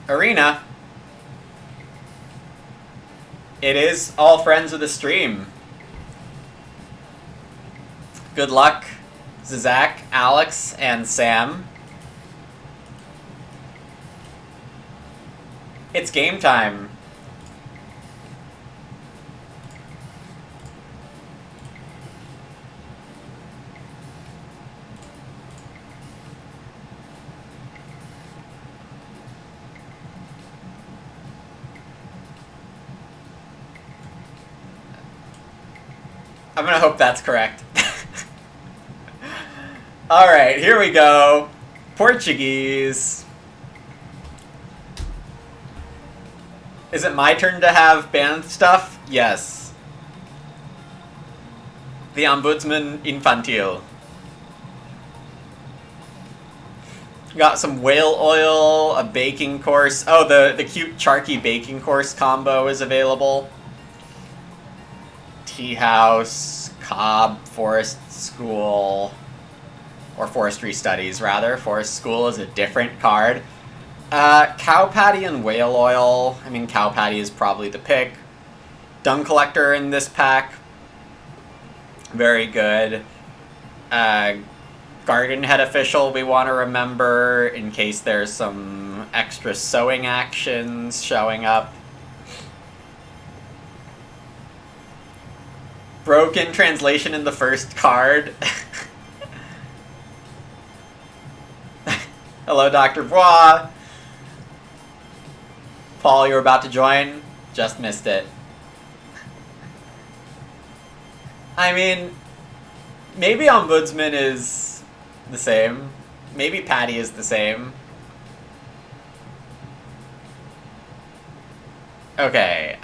Arena. It is all friends of the stream. Good luck, Zach, Alex, and Sam. It's game time. I'm gonna hope that's correct. Alright, here we go. Portuguese. Is it my turn to have banned stuff? Yes. The Ombudsman Infantil. Got some whale oil, a baking course. Oh, the cute Charky baking course combo is available. Tea house, Cobb, Forest School, or Forestry Studies, rather. Forest School is a different card. Cow patty and whale oil. I mean, cow patty is probably the pick. Dung collector in this pack. Very good. Garden head official we want to remember in case there's some extra sewing actions showing up. Broken translation in the first card. Hello, Dr. Bois. Paul, you're about to join? Just missed it. I mean, maybe Ombudsman is the same. Maybe Patty is the same. Okay,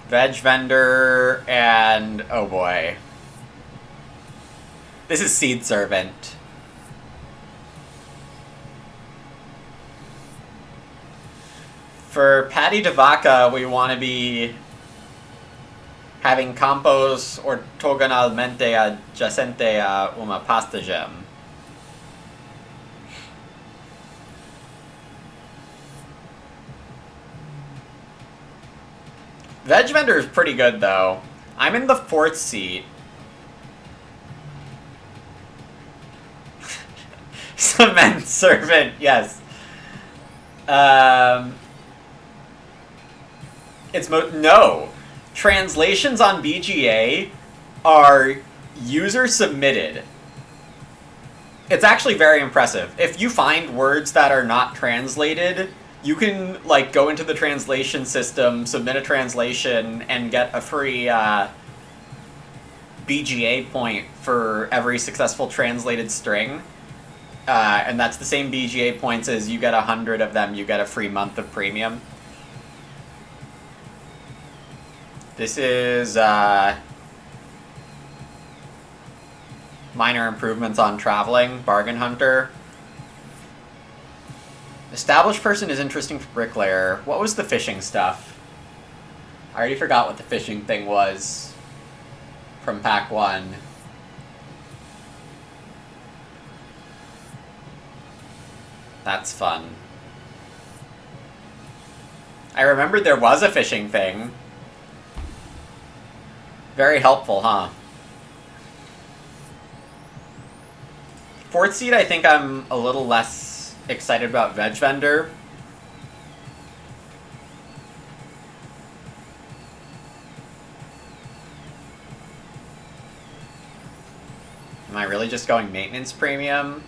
veg vendor, and oh boy. This is Seed Servant. For Patty de Vaca, we want to be having campos ortogonalmente adyacente a una pasta gem. Veg vendor is pretty good, though. I'm in the 4th seat. Cement servant, yes. No. Translations on BGA are user submitted. It's actually very impressive. If you find words that are not translated, you can like go into the translation system, submit a translation, and get a free BGA point for every successful translated string. And that's the same BGA points as you get 100 of them, you get a free month of premium. This is minor improvements on traveling, bargain hunter. Established person is interesting for bricklayer. What was the fishing stuff? I already forgot what the fishing thing was from pack 1. That's fun. I remembered there was a fishing thing. Very helpful, huh? 4th seed, I think I'm a little less excited about veg vendor. Am I really just going maintenance premium?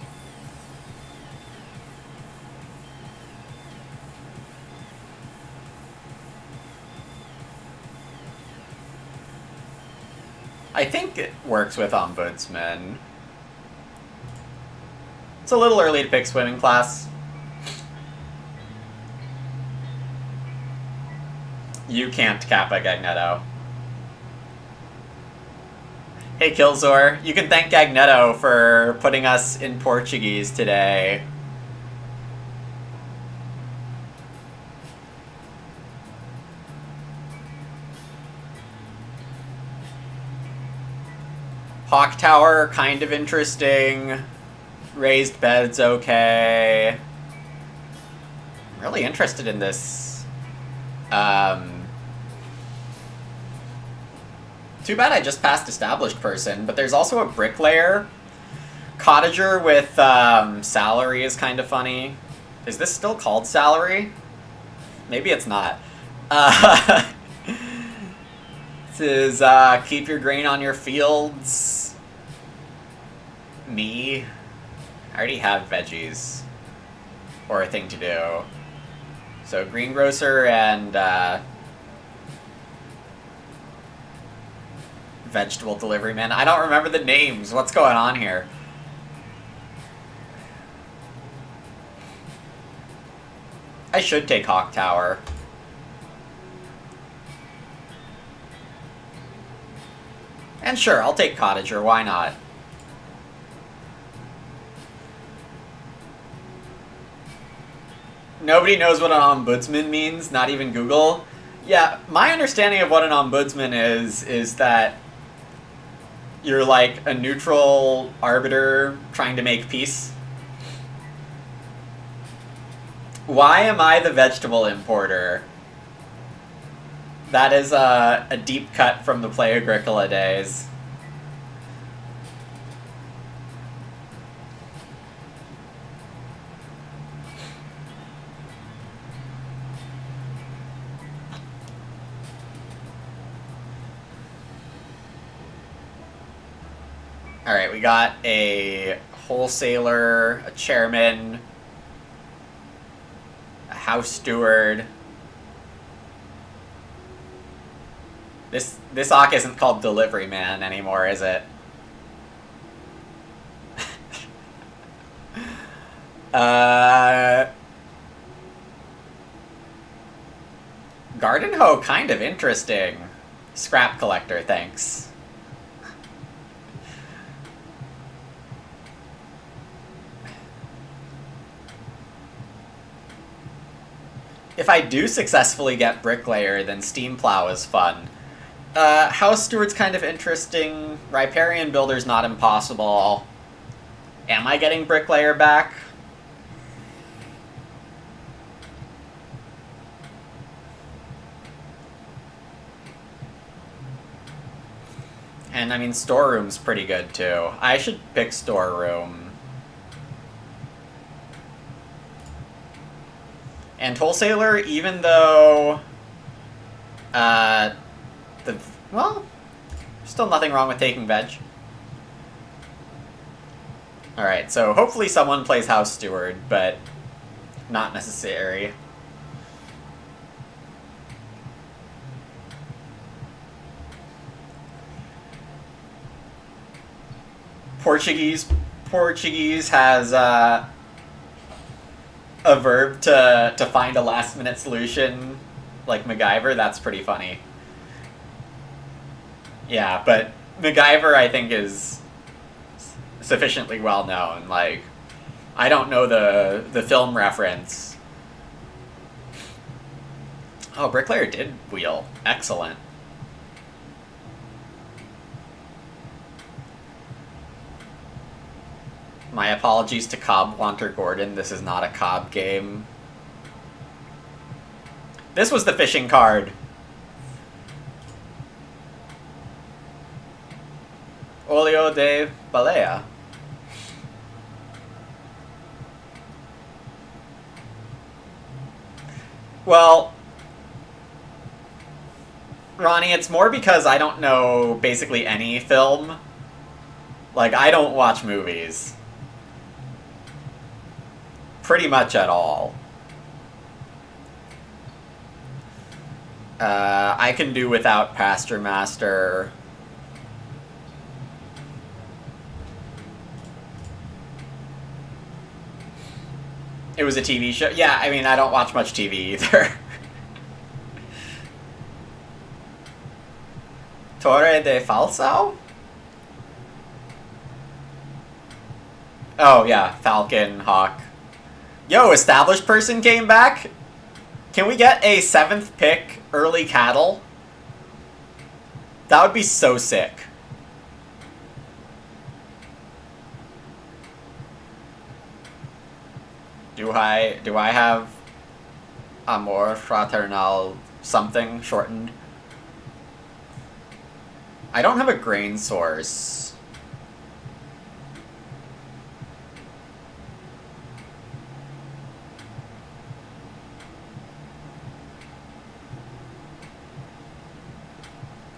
I think it works with Ombudsman. It's a little early to pick swimming class. You can't Kappa Gagnetto. Hey Killzor, you can thank Gagnetto for putting us in Portuguese today. Hawk Tower, kind of interesting. Raised bed's okay. I'm really interested in this. Too bad I just passed established person, but there's also a bricklayer. Cottager with salary is kind of funny. Is this still called salary? Maybe it's not. This is keep your grain on your fields. Me. I already have veggies. Or a thing to do. So greengrocer and vegetable delivery man. I don't remember the names. What's going on here? I should take Hawk Tower. And sure, I'll take Cottager, why not? Nobody knows what an ombudsman means, not even Google. Yeah, my understanding of what an ombudsman is that you're like a neutral arbiter trying to make peace. Why am I the vegetable importer? That is a deep cut from the Play Agricola days. Alright, we got a wholesaler, a chairman, a house steward. This Ock isn't called Delivery Man anymore, is it? Garden hoe, kind of interesting. Scrap collector, thanks. If I do successfully get Bricklayer, then Steam Plow is fun. House Steward's kind of interesting. Riparian Builder's not impossible. Am I getting Bricklayer back? And I mean, Storeroom's pretty good too. I should pick Storeroom. And Wholesaler, even though well, still nothing wrong with taking veg. Alright, so hopefully someone plays House Steward, but not necessary. Portuguese has a verb to find a last-minute solution, like MacGyver. That's pretty funny. Yeah, but MacGyver, I think, is sufficiently well known. Like, I don't know the film reference. Oh, Bricklayer did wheel. Excellent. My apologies to Cobb Wanter Gordon. This is not a Cobb game. This was the fishing card. Olio de Balea. Well, Ronnie, it's more because I don't know basically any film. Like, I don't watch movies. Pretty much at all. I can do without Pasture Master. It was a TV show? Yeah, I mean, I don't watch much TV either. Torre de Falsao? Oh, yeah, Falcon, Hawk. Yo, established person came back? Can we get a 7th pick early cattle? That would be so sick. Do I have amor fraternal something shortened? I don't have a grain source.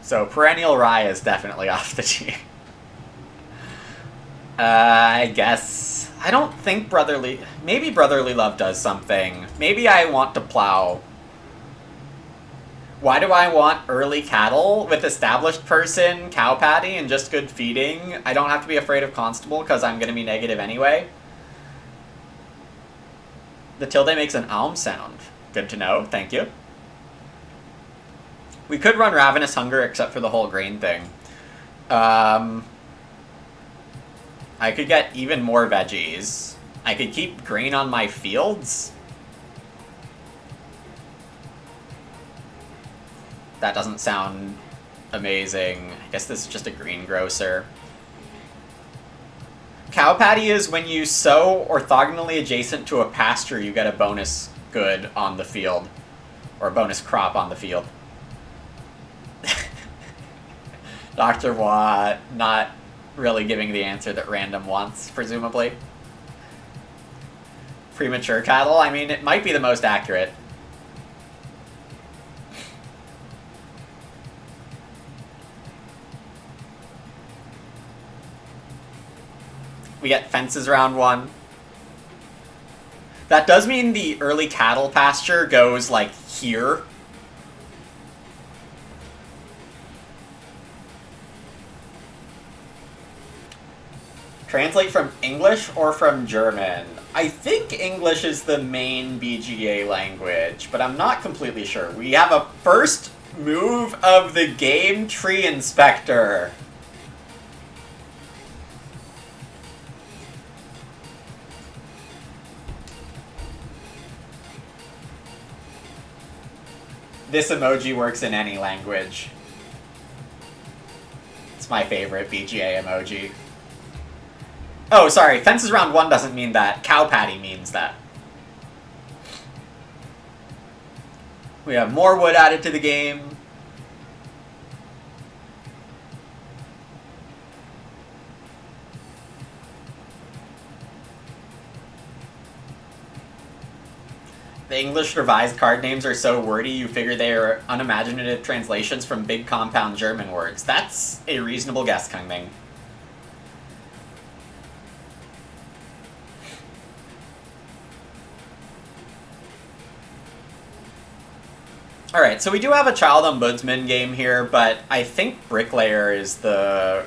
So perennial rye is definitely off the team. I guess. I don't think brotherly... Maybe brotherly love does something. Maybe I want to plow. Why do I want early cattle with established person, cow patty, and just good feeding? I don't have to be afraid of constable because I'm going to be negative anyway. The tilde makes an alm sound. Good to know. Thank you. We could run Ravenous Hunger except for the whole grain thing. I could get even more veggies. I could keep grain on my fields. That doesn't sound amazing. I guess this is just a greengrocer. Cow patty is when you sow orthogonally adjacent to a pasture, you get a bonus good on the field. Or a bonus crop on the field. Dr. Watt not really giving the answer that random wants, presumably. Premature cattle? I mean, it might be the most accurate. We get fences round 1. That does mean the early cattle pasture goes, like, here. Translate from English or from German? I think English is the main BGA language, but I'm not completely sure. We have a first move of the game tree inspector. This emoji works in any language. It's my favorite BGA emoji. Oh, sorry, fences round 1 doesn't mean that. Cow patty means that. We have more wood added to the game. The English revised card names are so wordy you figure they are unimaginative translations from big compound German words. That's a reasonable guess, Kung Ming. Alright, so we do have a Child Ombudsman game here, but I think Bricklayer is the...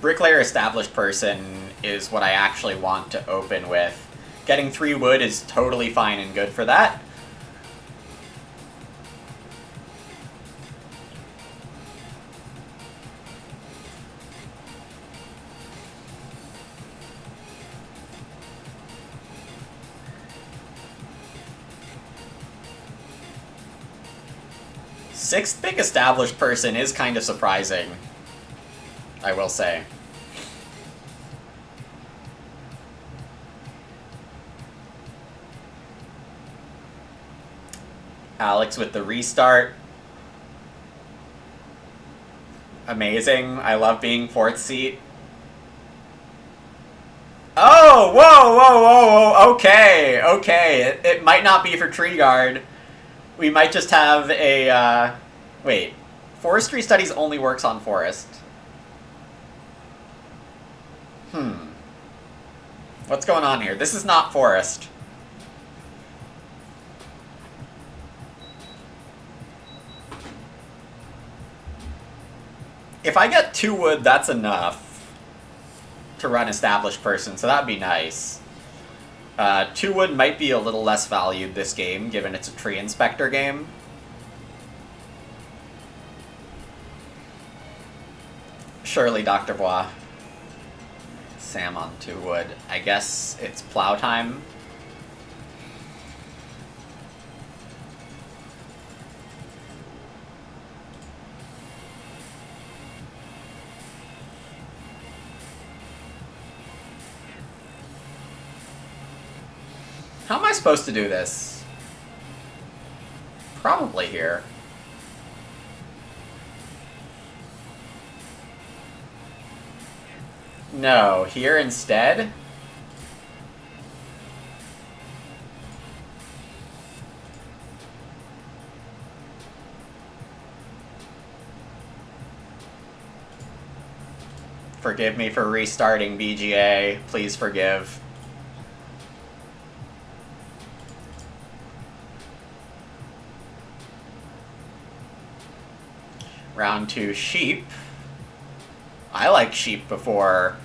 Bricklayer established person is what I actually want to open with. Getting 3 wood is totally fine and good for that. Sixth big established person is kind of surprising, I will say. Alex with the restart. Amazing. I love being 4th seat. Oh, whoa, whoa, whoa, whoa, okay, okay. It might not be for tree guard. We might just have a, wait. Forestry Studies only works on forest. What's going on here? This is not forest. If I get 2 wood, that's enough to run established person, so that'd be nice. 2 wood might be a little less valued this game, given it's a tree inspector game. Surely, Dr. Bois. Sam on 2 wood. I guess it's plow time. How am I supposed to do this? Probably here. No, here instead? Forgive me for restarting BGA. Please forgive. Round 2, sheep. I like sheep before.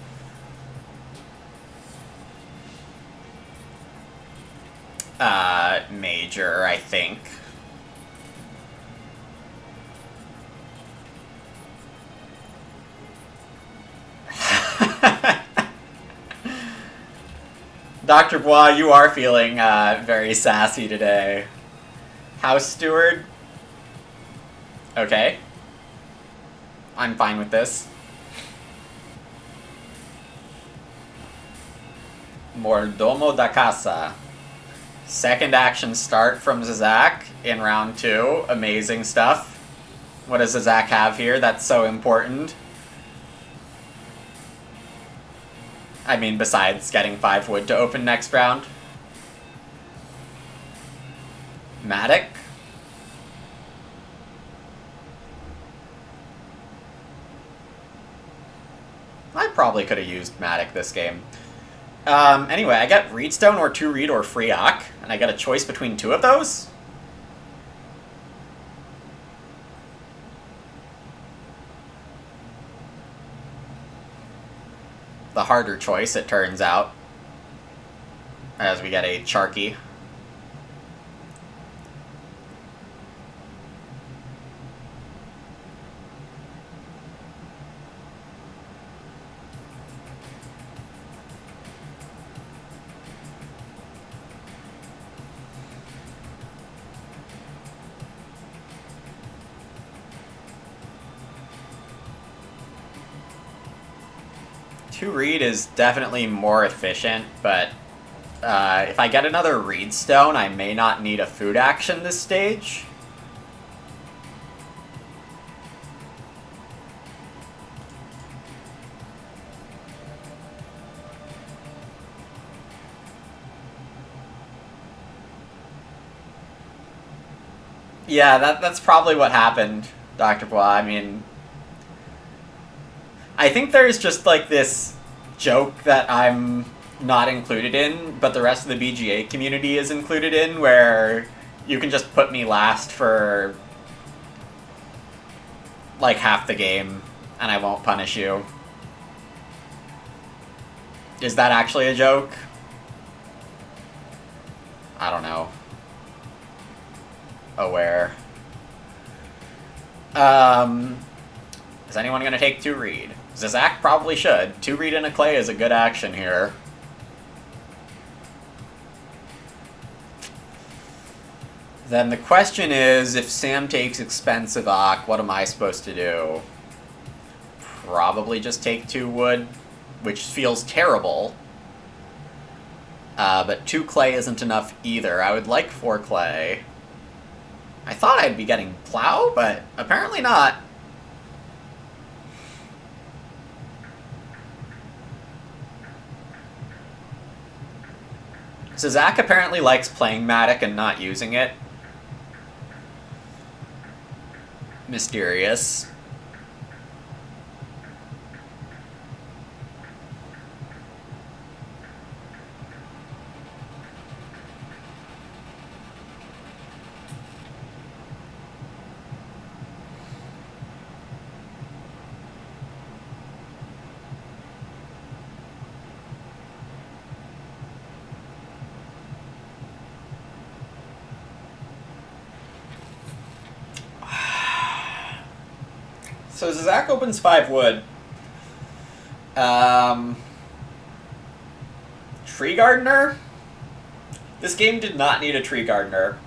Major, I think. Dr. Bois, you are feeling very sassy today. House steward? Okay. I'm fine with this. Mordomo da casa. Second action start from Zizak in round 2. Amazing stuff. What does Zizak have here that's so important? I mean, besides getting 5 wood to open next round. Matic? I probably could have used Matic this game. Anyway, I get Reedstone or 2 Reed or Freeok, and I get a choice between 2 of those? The harder choice, it turns out, as we get a Charky. Two Reed is definitely more efficient, but if I get another Reedstone, I may not need a food action this stage. Yeah, that's probably what happened, Dr. Bois. I mean, I think there's just like this joke that I'm not included in, but the rest of the BGA community is included in, where you can just put me last for like half the game and I won't punish you. Is that actually a joke? I don't know. Aware. Is anyone gonna take 2 Reed? Zizak probably should. 2 Reed and a Clay is a good action here. Then the question is, if Sam takes expensive Ock, what am I supposed to do? Probably just take 2 wood, which feels terrible. But 2 clay isn't enough either. I would like 4 clay. I thought I'd be getting plow, but apparently not. So Zach apparently likes playing Matic and not using it. Mysterious. So Zach opens 5 wood. Tree Gardener? This game did not need a Tree Gardener.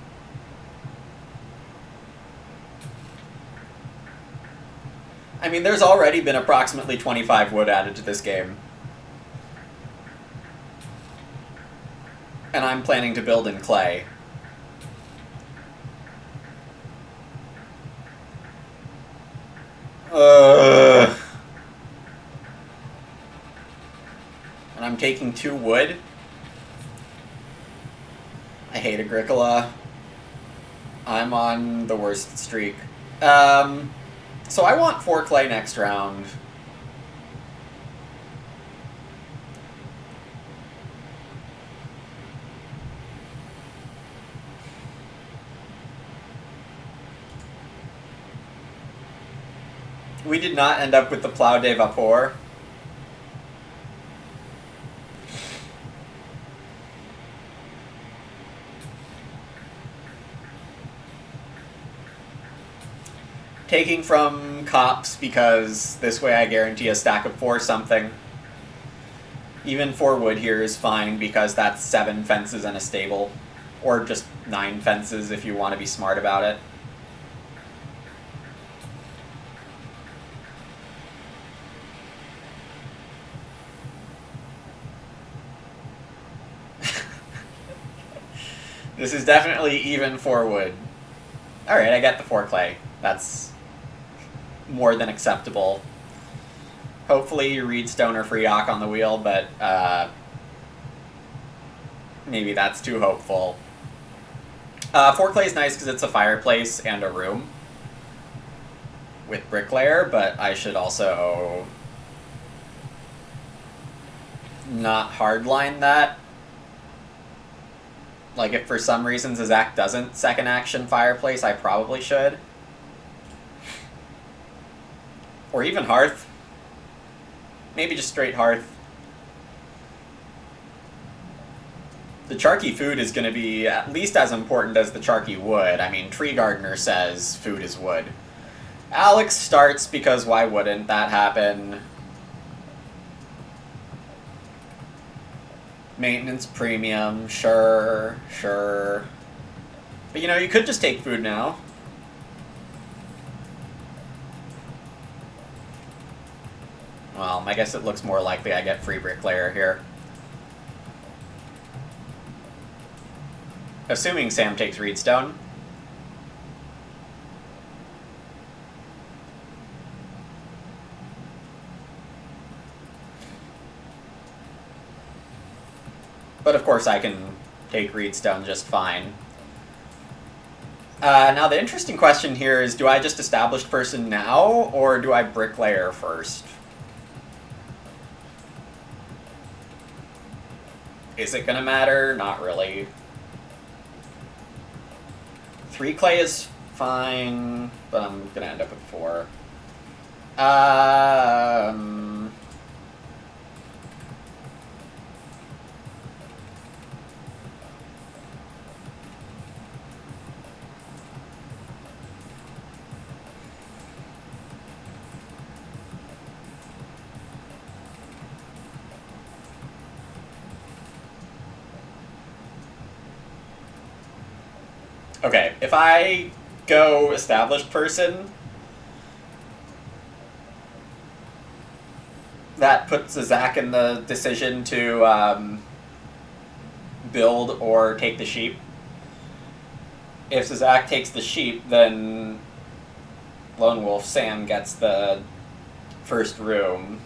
I mean, there's already been approximately 25 wood added to this game. And I'm planning to build in clay. And I'm taking 2 wood. I hate Agricola. I'm on the worst streak. So I want 4 clay next round. We did not end up with the Plough de Vapor. Taking from Cops because this way I guarantee a stack of 4 something. Even 4 wood here is fine because that's 7 fences and a stable. Or just 9 fences if you want to be smart about it. This is definitely even 4 wood. Alright, I get the 4 clay. That's more than acceptable. Hopefully you read Stone or Freedock on the wheel, but maybe that's too hopeful. 4 clay is nice because it's a fireplace and a room with Bricklayer, but I should also not hardline that. Like, if for some reason Zizak doesn't second action fireplace, I probably should. Or even Hearth. Maybe just straight Hearth. The Charky food is going to be at least as important as the Charky wood. I mean, Tree Gardener says food is wood. Alex starts because why wouldn't that happen? Maintenance premium, sure, sure. But you know, you could just take food now. Well, I guess it looks more likely I get free Bricklayer here. Assuming Sam takes Reedstone. But of course I can take Reedstone just fine. Now the interesting question here is, do I just Established Person now, or do I Bricklayer first? Is it gonna matter? Not really. 3 clay is fine, but I'm gonna end up with 4. Okay, if I go Established Person, that puts Zach in the decision to build or take the sheep. If Zach takes the sheep, then Lone Wolf Sam gets the first room.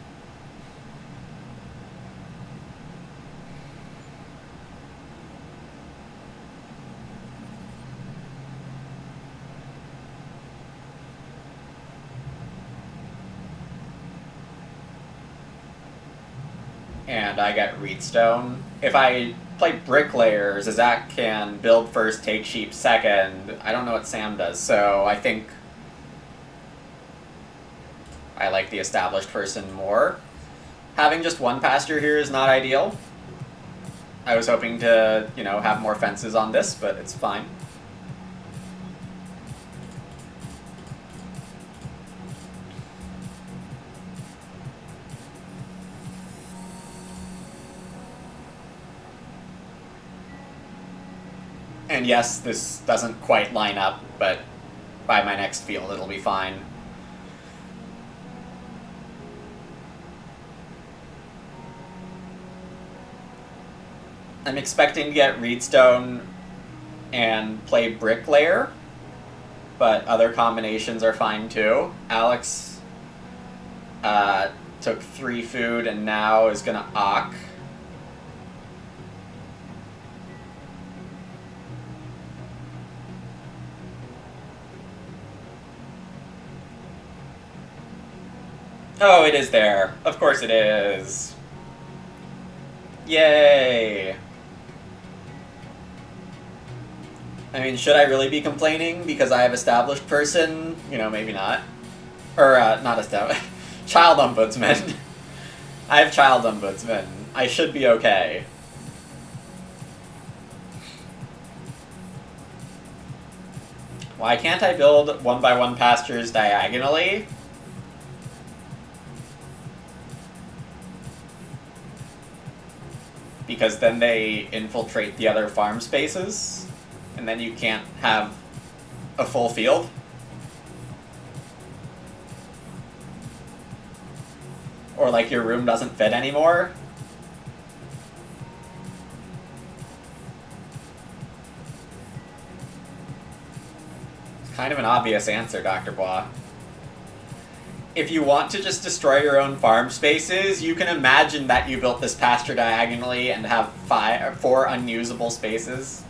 And I get Reedstone. If I play Bricklayer, Zach can build first, take sheep second. I don't know what Sam does, so I think I like the Established Person more. Having just 1 pasture here is not ideal. I was hoping to, you know, have more fences on this, but it's fine. And yes, this doesn't quite line up, but by my next field it'll be fine. I'm expecting to get Reedstone and play Bricklayer, but other combinations are fine too. Alex took 3 food and now is gonna Ock. Oh, it is there. Of course it is. Yay! I mean, should I really be complaining because I have established person? You know, maybe not. Or, not established. Child Ombudsman. I have Child Ombudsman. I should be okay. Why can't I build 1x1 pastures diagonally? Because then they infiltrate the other farm spaces, and then you can't have a full field. Or like your room doesn't fit anymore. It's kind of an obvious answer, Dr. Bois. If you want to just destroy your own farm spaces, you can imagine that you built this pasture diagonally and have 4 unusable spaces.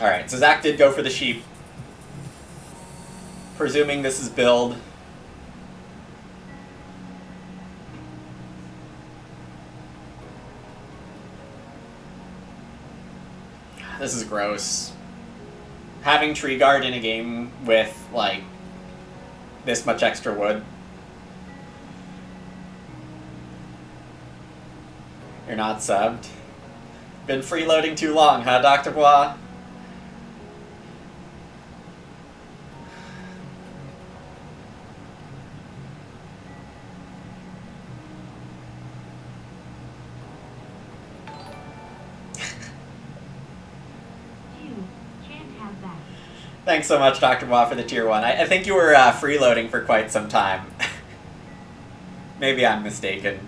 Alright, so Zach did go for the sheep. Presuming this is build. This is gross. Having Tree Guard in a game with, like, this much extra wood. You're not subbed. Been freeloading too long, huh, Dr. Bois? Thanks so much, Dr. Bois, for the tier 1. I think you were freeloading for quite some time. Maybe I'm mistaken.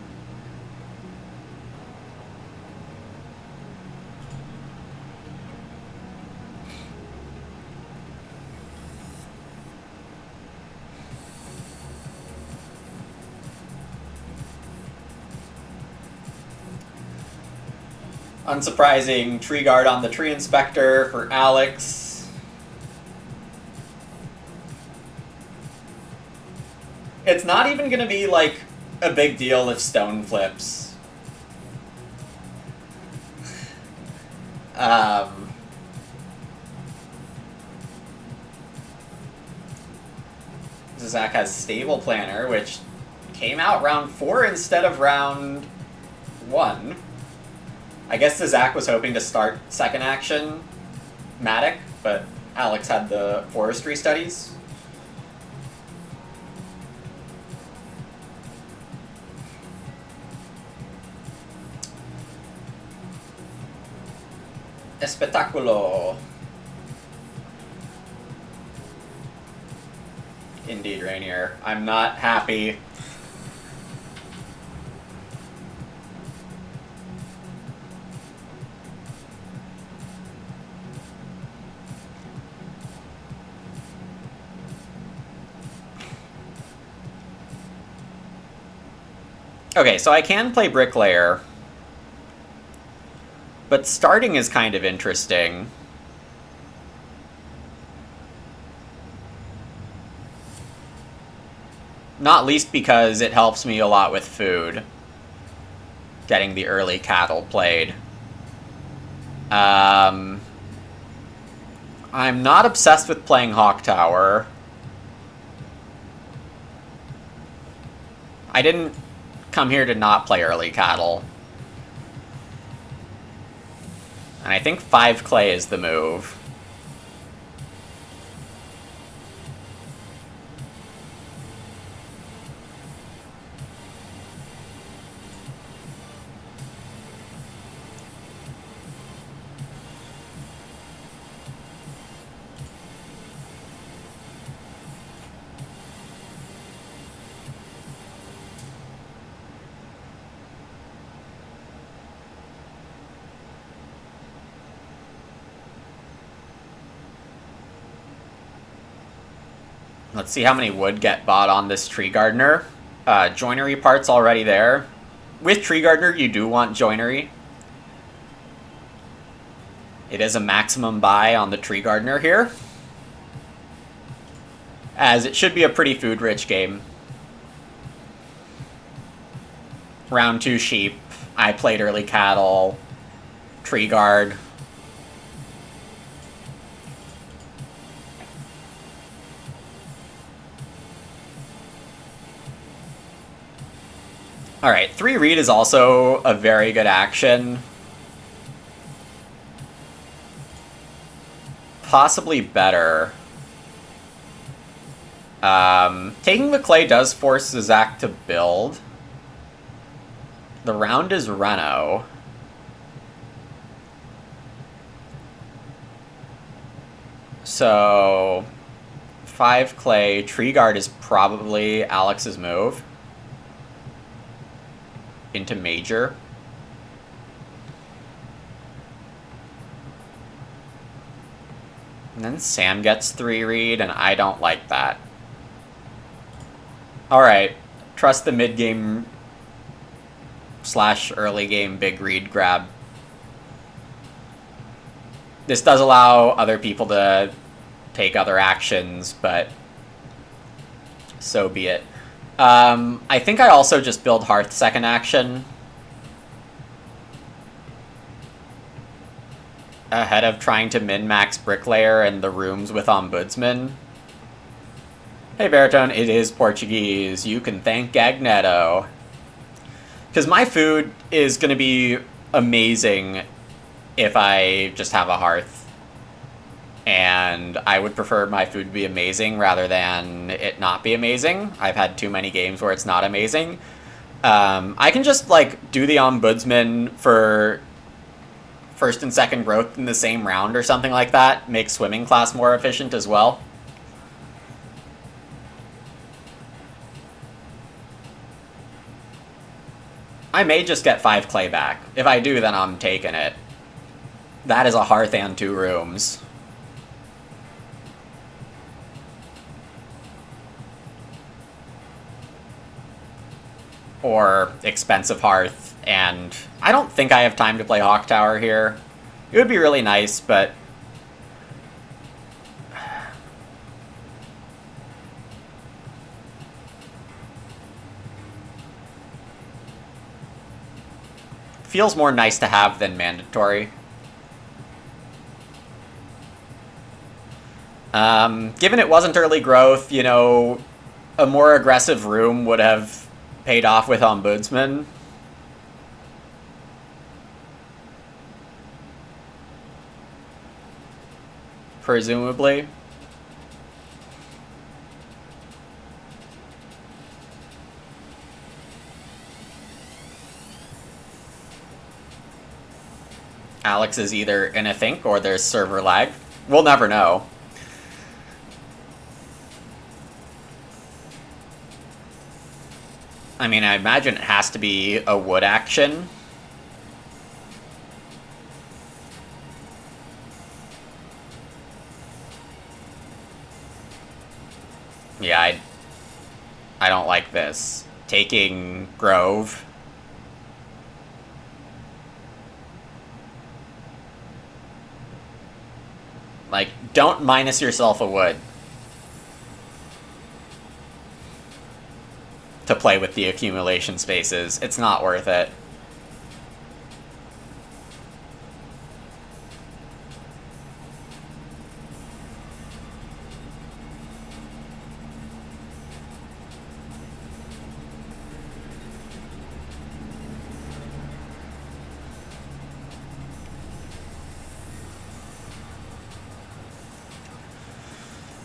Unsurprising, Tree Guard on the Tree Inspector for Alex. It's not even going to be, like, a big deal if stone flips. Zach has Stable Planner, which came out round 4 instead of round 1. I guess the Zach was hoping to start second action Matic, but Alex had the forestry studies. Espectaculo. Indeed, Rainier. I'm not happy. Okay, so I can play Bricklayer. But starting is kind of interesting. Not least because it helps me a lot with food. Getting the early cattle played. I'm not obsessed with playing Hawk Tower. I didn't come here to not play early cattle. And I think 5 clay is the move. Let's see how many wood get bought on this tree gardener. Joinery parts already there. With tree gardener, you do want joinery. It is a maximum buy on the tree gardener here, as it should be a pretty food-rich game. Round 2 sheep. I played early cattle. Tree guard. Alright, 3 read is also a very good action. Possibly better. Taking the clay does force Zach to build. The round is Reno. So 5 clay. Tree guard is probably Alex's move. Into major. And then Sam gets 3 read, and I don't like that. Alright, trust the mid-game / early game big read grab. This does allow other people to take other actions, but so be it. I think I also just build Hearth second action. Ahead of trying to min-max Bricklayer and the rooms with Ombudsman. Hey Baritone, it is Portuguese. You can thank Gagnetto. Because my food is going to be amazing if I just have a Hearth. And I would prefer my food to be amazing rather than it not be amazing. I've had too many games where it's not amazing. I can just, like, do the Ombudsman for first and second growth in the same round or something like that. Make swimming class more efficient as well. I may just get 5 clay back. If I do, then I'm taking it. That is a Hearth and 2 rooms. Or expensive Hearth, and I don't think I have time to play Hawk Tower here. It would be really nice, but feels more nice to have than mandatory. Given it wasn't early growth, you know, a more aggressive room would have paid off with Ombudsman. Presumably. Alex is either in a think or there's server lag. We'll never know. I mean, I imagine it has to be a wood action. Yeah, I don't like this. Taking Grove. Like, don't minus yourself a wood to play with the accumulation spaces. It's not worth it.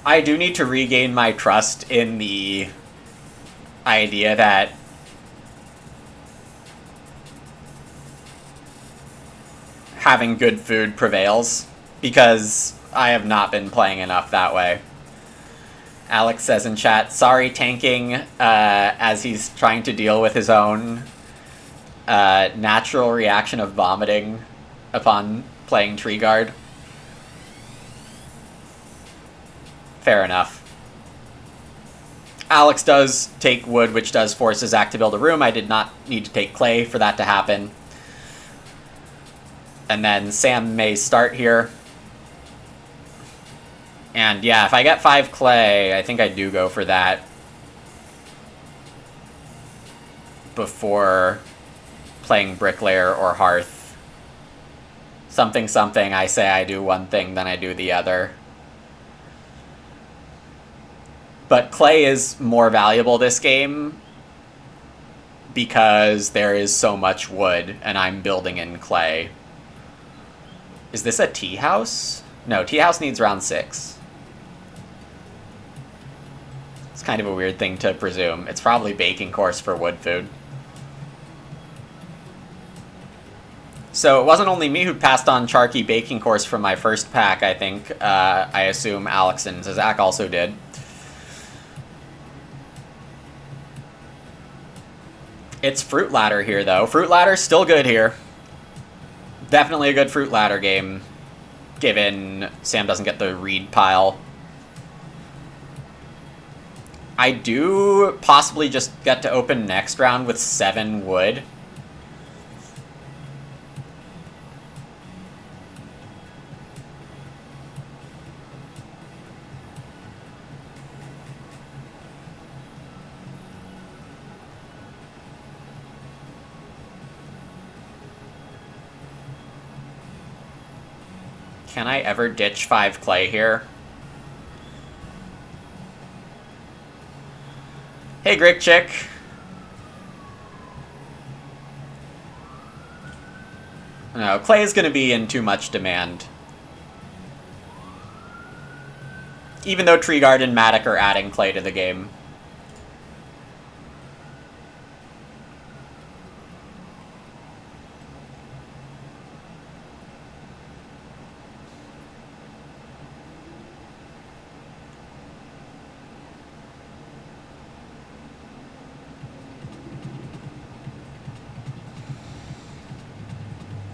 I do need to regain my trust in the idea that having good food prevails, because I have not been playing enough that way. Alex says in chat, sorry tanking, as he's trying to deal with his own natural reaction of vomiting upon playing Tree Guard. Fair enough. Alex does take wood, which does force Zach to build a room. I did not need to take clay for that to happen. And then Sam may start here. And yeah, if I get 5 clay, I think I do go for that before playing bricklayer or hearth. Something, I say I do one thing, then I do the other. But clay is more valuable this game because there is so much wood, and I'm building in clay. Is this a tea house? No, tea house needs round 6. It's kind of a weird thing to presume. It's probably baking course for wood food. So it wasn't only me who passed on Charky baking course from my first pack, I think. I assume Alex and Zach also did. It's Fruit Ladder here, though. Fruit Ladder's still good here. Definitely a good Fruit Ladder game, given Sam doesn't get the reed pile. I do possibly just get to open next round with 7 wood. Can I ever ditch 5 clay here? Hey, Grick Chick. No, clay is going to be in too much demand. Even though Treeguard and Matic are adding clay to the game.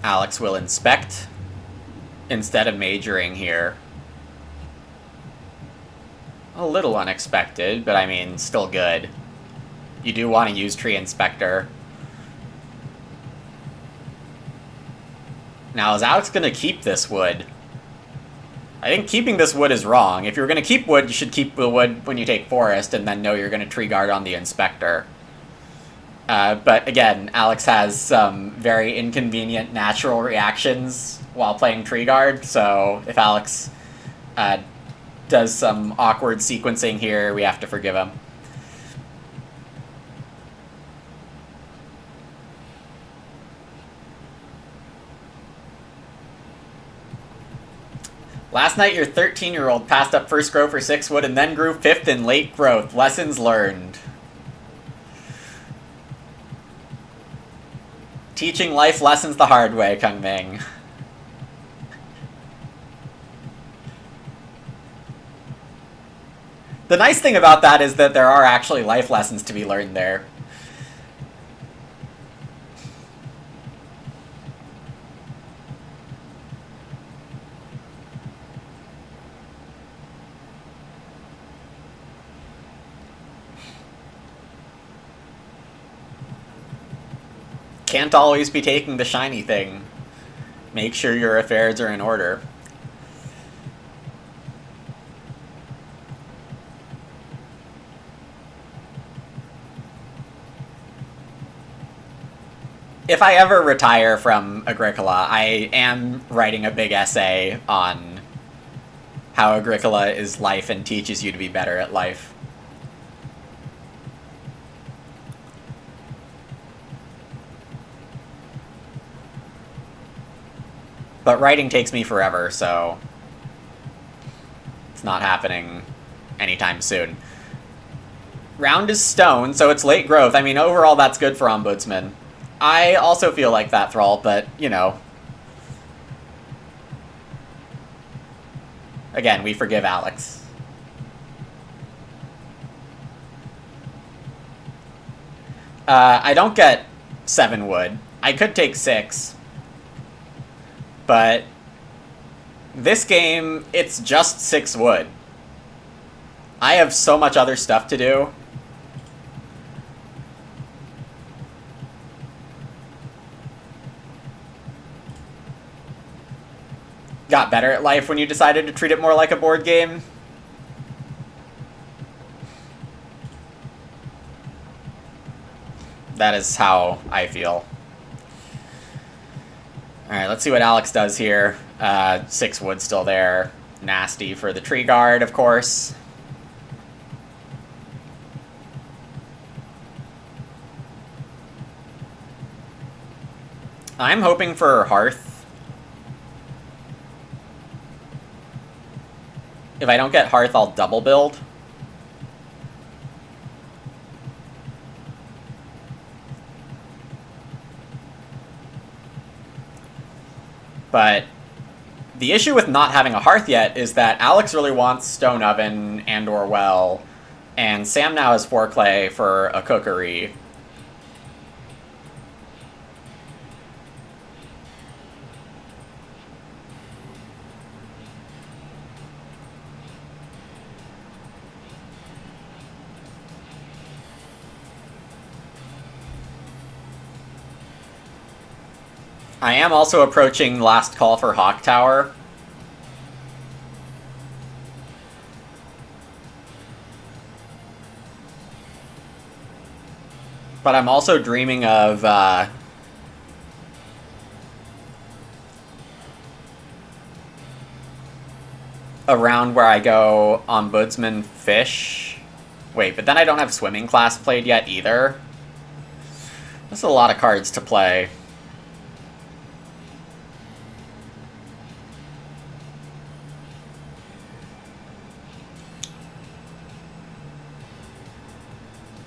Alex will inspect instead of majoring here. A little unexpected, but I mean, still good. You do want to use Tree Inspector. Now, is Alex going to keep this wood? I think keeping this wood is wrong. If you're going to keep wood, you should keep the wood when you take Forest, and then know you're going to Tree Guard on the Inspector. But again, Alex has some very inconvenient natural reactions while playing Tree Guard, so if Alex does some awkward sequencing here, we have to forgive him. Last night, your 13-year-old passed up first grow for 6 wood and then grew 5th in late growth. Lessons learned. Teaching life lessons the hard way, Kung Ming. The nice thing about that is that there are actually life lessons to be learned there. Can't always be taking the shiny thing. Make sure your affairs are in order. If I ever retire from Agricola, I am writing a big essay on how Agricola is life and teaches you to be better at life. But writing takes me forever, so it's not happening anytime soon. Round is stone, so it's late growth. I mean, overall, that's good for Ombudsman. I also feel like that, Thrall, but, you know. Again, we forgive Alex. I don't get 7 wood. I could take 6. But this game, it's just 6 wood. I have so much other stuff to do. got better at life when you decided to treat it more like a board game? That is how I feel. Alright, let's see what Alex does here. 6 wood still there. Nasty for the tree guard, of course. I'm hoping for Hearth. If I don't get Hearth, I'll double build. But the issue with not having a Hearth yet is that Alex really wants Stone Oven and or Well, and Sam now has 4 clay for a cookery. I am also approaching last call for Hawk Tower. But I'm also dreaming of a round where I go Ombudsman Fish. Wait, but then I don't have Swimming Class played yet either. That's a lot of cards to play.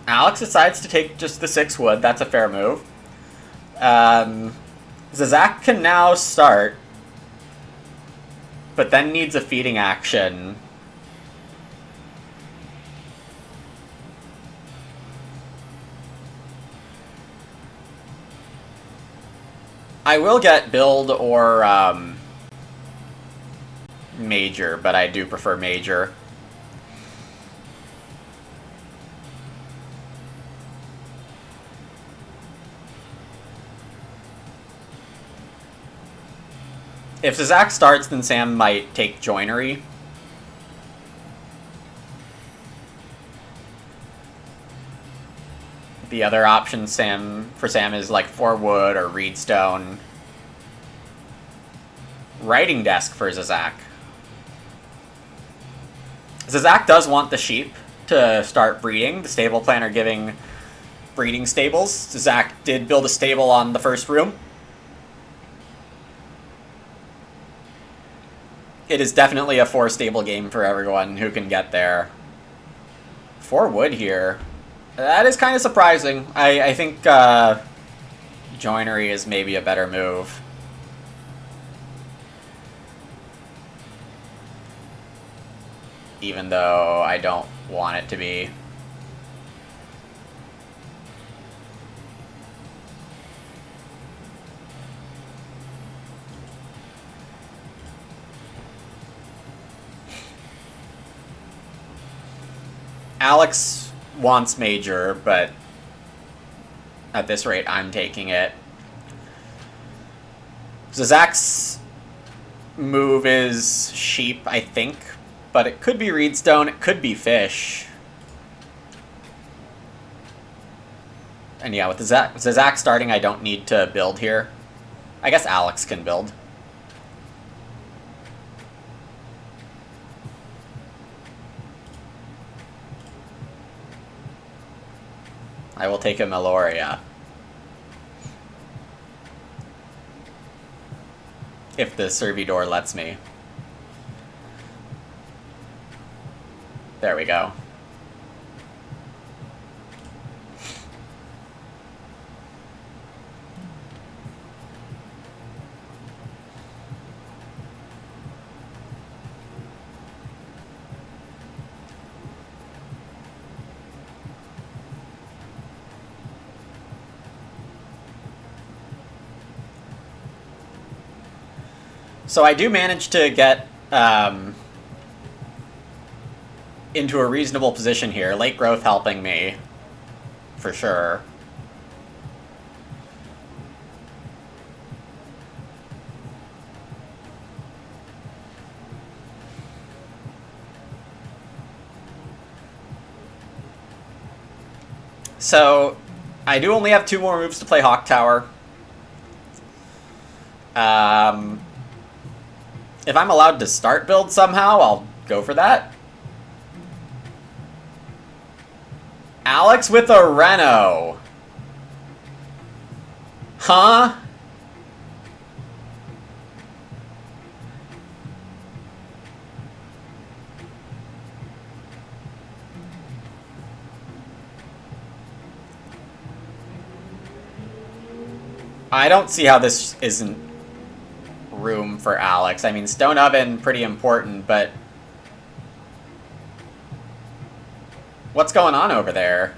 Alex decides to take just the 6 wood. That's a fair move. Zazak can now start, but then needs a feeding action. I will get build or major, but I do prefer major. If Zazak starts, then Sam might take Joinery. The other option for Sam is like 4 wood or Reedstone. Writing Desk for Zazak. Zazak does want the sheep to start breeding. The stable planner giving breeding stables. Zazak did build a stable on the first room. It is definitely a 4 stable game for everyone who can get there. 4 wood here. That is kind of surprising. I think Joinery is maybe a better move. Even though I don't want it to be. Alex wants major, but at this rate, I'm taking it. Zazak's move is sheep, I think, but it could be Reedstone, it could be fish. And yeah, with Zazak starting, I don't need to build here. I guess Alex can build. I will take a Meloria. If the Servidor lets me. There we go. So I do manage to get into a reasonable position here. Late growth helping me, for sure. So, I do only have 2 more moves to play Hawk Tower. If I'm allowed to start build somehow, I'll go for that. Alex with a Reno. Huh? I don't see how this isn't room for Alex. I mean, Stone Oven, pretty important, but what's going on over there?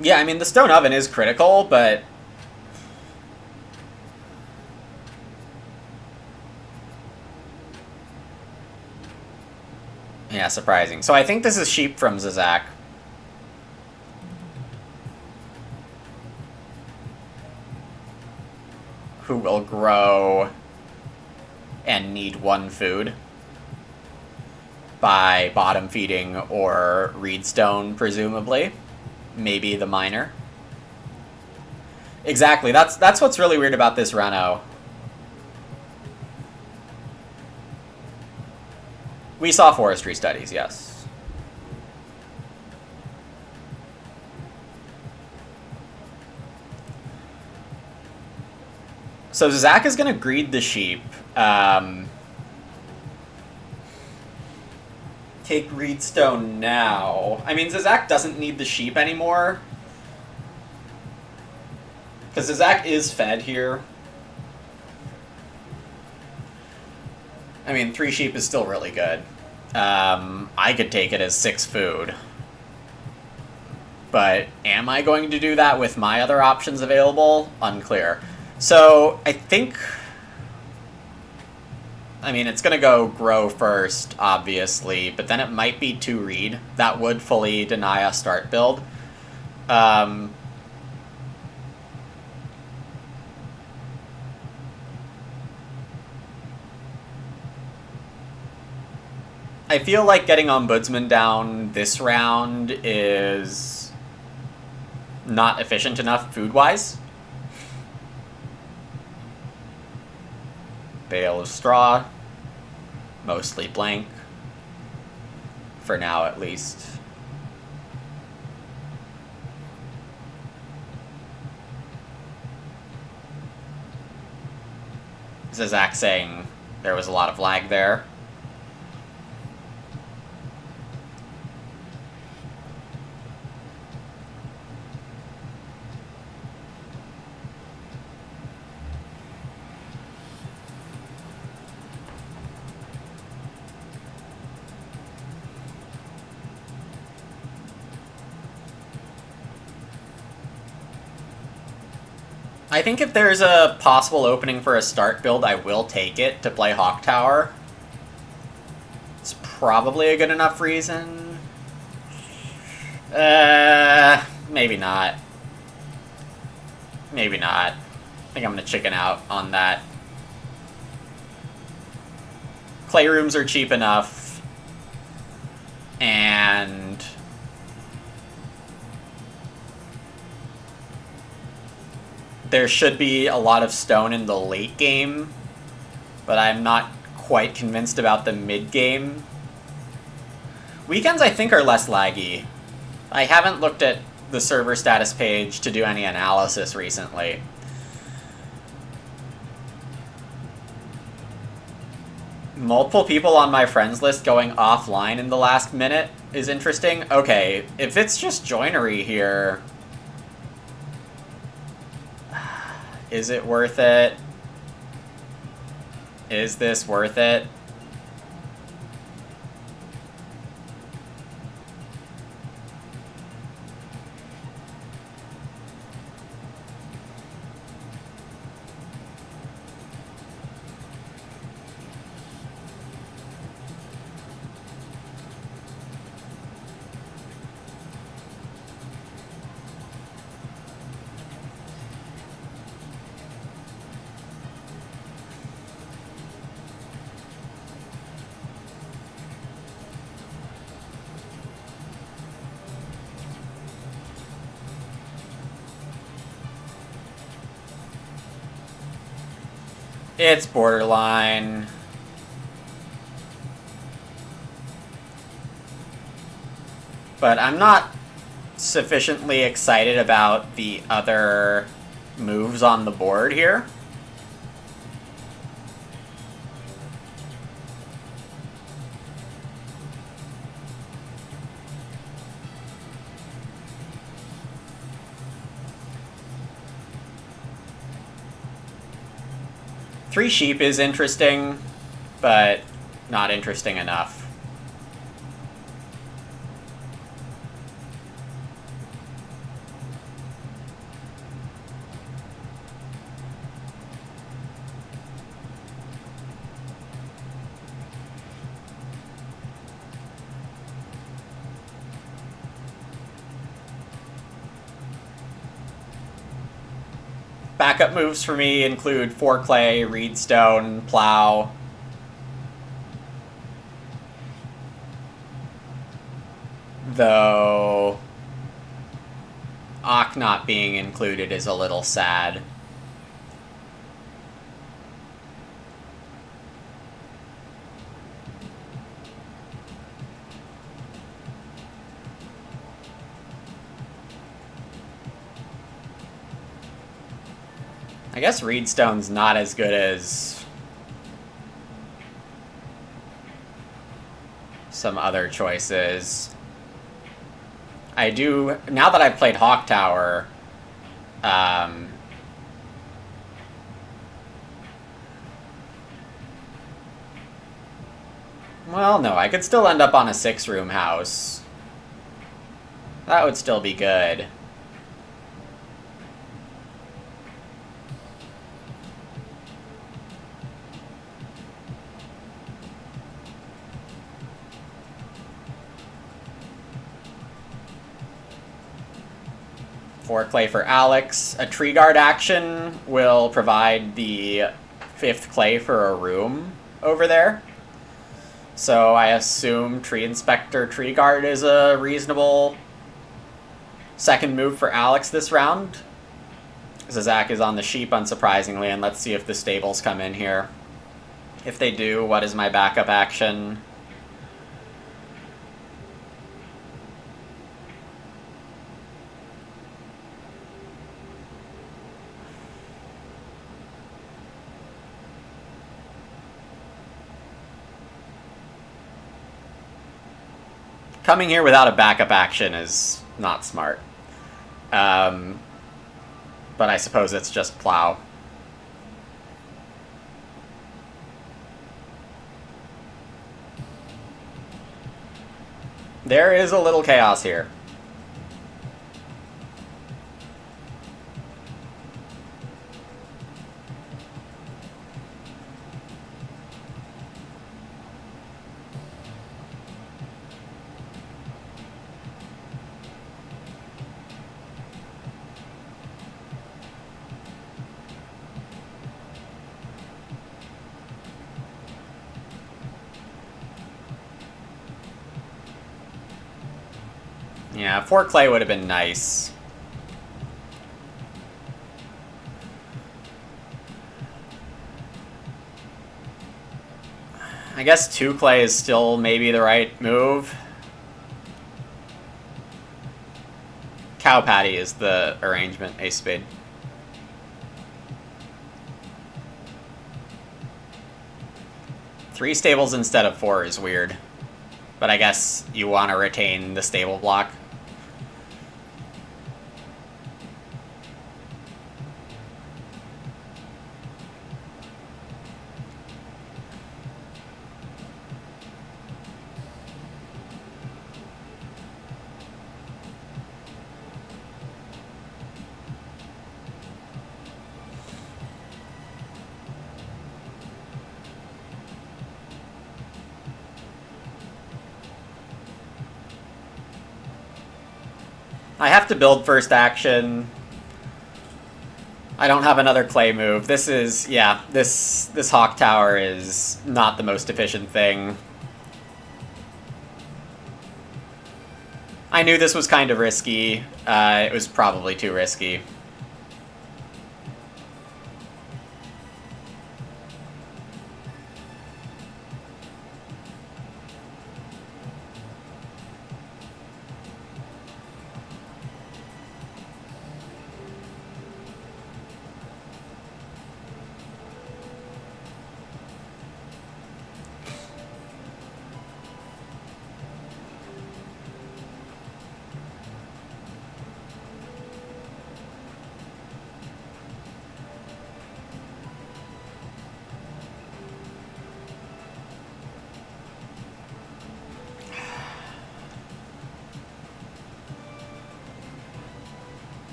Yeah, I mean, the Stone Oven is critical, but yeah, surprising. So I think this is sheep from Zizak. Who will grow and need 1 food by bottom feeding or reedstone, presumably. Maybe the miner. Exactly, that's what's really weird about this Reno. We saw forestry studies, yes. So Zach is going to greed the sheep. Take Reedstone now. I mean, Zizak doesn't need the sheep anymore. Because Zizak is fed here. I mean, 3 sheep is still really good. I could take it as 6 food. But am I going to do that with my other options available? Unclear. So, I think... I mean, it's going to go grow first, obviously, but then it might be 2 reed. That would fully deny a start build. I feel like getting Ombudsman down this round is not efficient enough food-wise. Bale of straw, mostly blank, for now at least. Zizak saying there was a lot of lag there. I think if there's a possible opening for a start build, I will take it to play Hawk Tower. It's probably a good enough reason. Maybe not. Maybe not. I think I'm gonna chicken out on that. Clayrooms are cheap enough. And... there should be a lot of stone in the late game, but I'm not quite convinced about the mid game. Weekends, I think, are less laggy. I haven't looked at the server status page to do any analysis recently. Multiple people on my friends list going offline in the last minute is interesting. Okay, if it's just joinery here... is it worth it? Is this worth it? It's borderline. But I'm not sufficiently excited about the other moves on the board here. Three sheep is interesting, but not interesting enough. Backup moves for me include 4 clay, reedstone, plow. Though Ock not being included is a little sad. I guess reedstone's not as good as some other choices. I do, now that I've played Hawk Tower, well, no, I could still end up on a 6-room house. That would still be good. For clay for Alex. A tree guard action will provide the 5th clay for a room over there. So I assume Tree Inspector Tree Guard is a reasonable second move for Alex this round. Zazak is on the sheep, unsurprisingly, and let's see if the stables come in here. If they do, what is my backup action? Coming here without a backup action is not smart. But I suppose it's just plow. There is a little chaos here. Yeah, 4 clay would have been nice. I guess 2 clay is still maybe the right move. Cow patty is the arrangement, ace spade. Three stables instead of 4 is weird. But I guess you want to retain the stable block. I have to build first action. I don't have another clay move. This is, yeah, this Hawk Tower is not the most efficient thing. I knew this was kind of risky. It was probably too risky.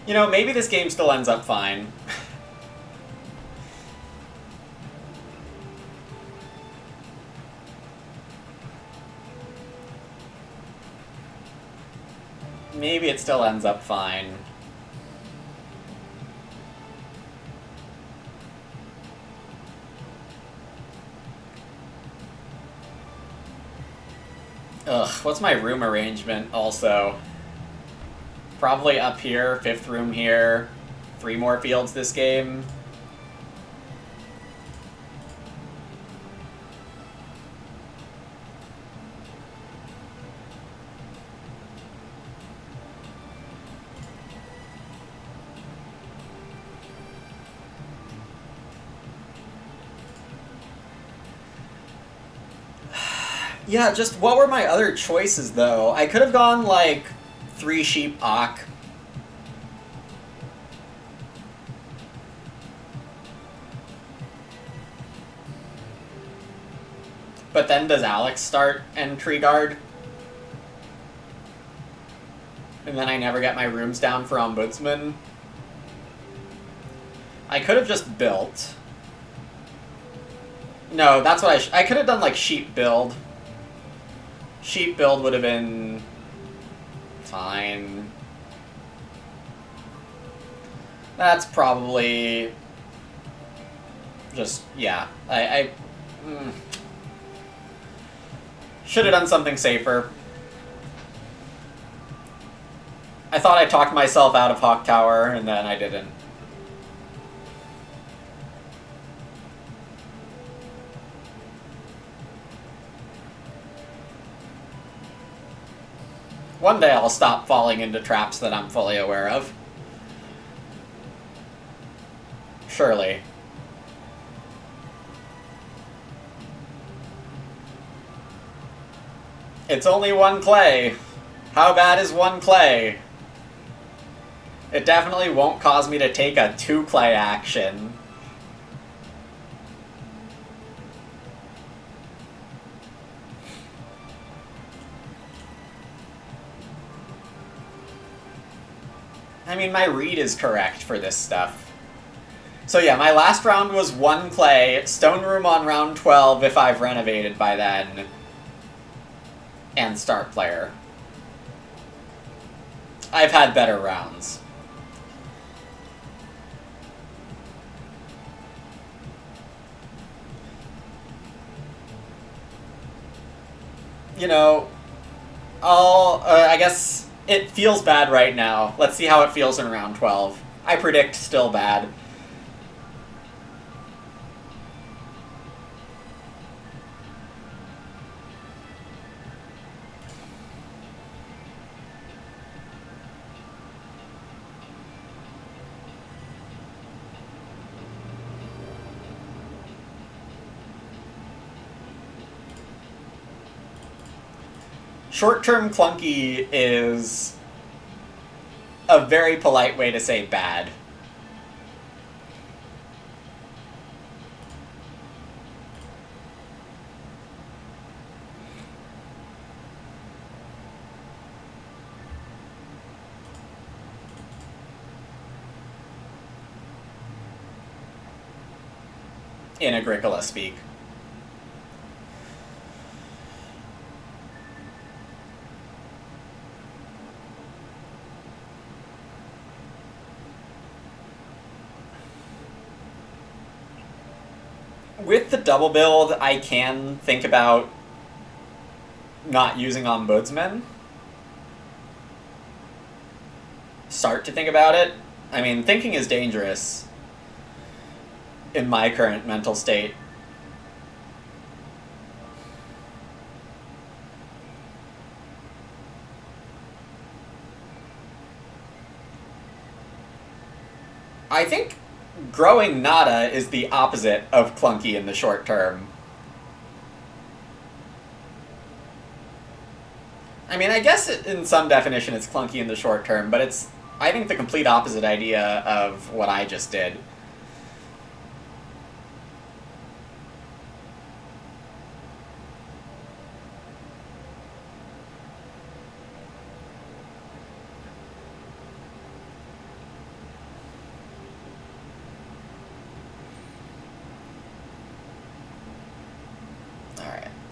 You know, maybe this game still ends up fine. Maybe it still ends up fine. Ugh, what's my room arrangement also? Probably up here, 5th room here, 3 more fields this game. Yeah, just what were my other choices, though? I could have gone, like, 3 sheep Ak. But then does Alex start entry guard? And then I never get my rooms down for Ombudsman? I could have just built. No, that's what I could have done, like, sheep build. Sheep build would have been fine. That's probably just, yeah. I should have done something safer. I thought I talked myself out of Hawk Tower, and then I didn't. One day I'll stop falling into traps that I'm fully aware of. Surely. It's only 1 clay. How bad is 1 clay? It definitely won't cause me to take a 2 clay action. I mean, my read is correct for this stuff. So yeah, my last round was 1 clay, stone room on round 12 if I've renovated by then, and start player. I've had better rounds. You know, I guess it feels bad right now. Let's see how it feels in round 12. I predict still bad. Short-term clunky is a very polite way to say bad. In Agricola speak. With the double build, I can think about not using Ombudsman. Start to think about it. I mean, thinking is dangerous in my current mental state. I think growing nada is the opposite of clunky in the short term. I mean, I guess in some definition it's clunky in the short term, but it's, I think, the complete opposite idea of what I just did.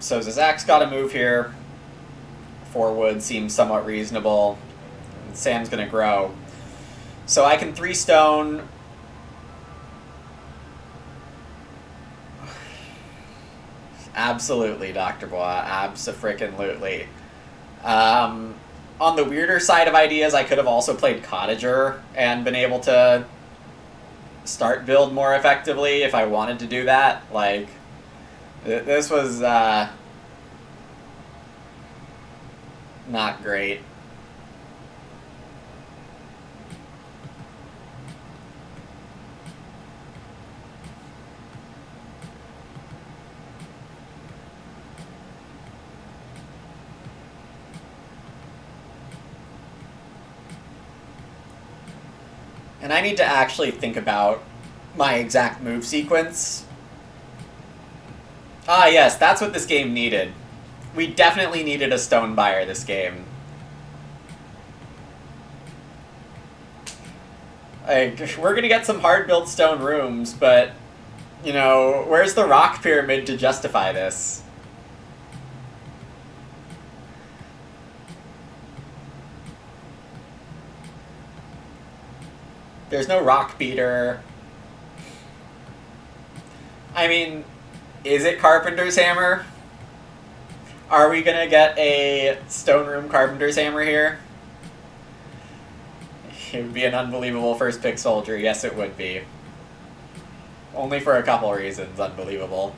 So Zach's got to move here. 4 wood seems somewhat reasonable. Sam's going to grow. So I can 3 stone. Absolutely, Dr. Bois. Abso-frickin-lutely. On the weirder side of ideas, I could have also played Cottager and been able to start build more effectively if I wanted to do that. Like, this was not great. And I need to actually think about my exact move sequence. Ah, yes, that's what this game needed. We definitely needed a stone buyer this game. Like, we're gonna get some hard-built stone rooms, but, you know, where's the rock pyramid to justify this? There's no rock beater. I mean, is it Carpenter's Hammer? Are we gonna get a Stone Room Carpenter's Hammer here? It would be an unbelievable first pick soldier. Yes, it would be. Only for a couple reasons unbelievable.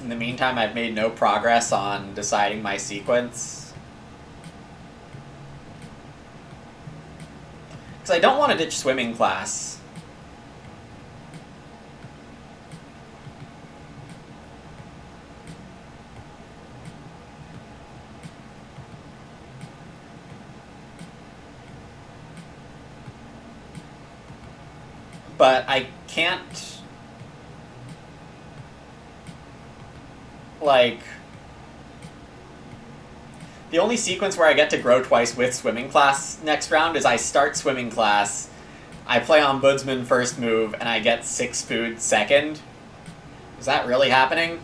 In the meantime, I've made no progress on deciding my sequence. Because I don't want to ditch swimming class. But I can't... like, the only sequence where I get to grow twice with swimming class next round is I start swimming class, I play Ombudsman first move, and I get 6 food second. Is that really happening?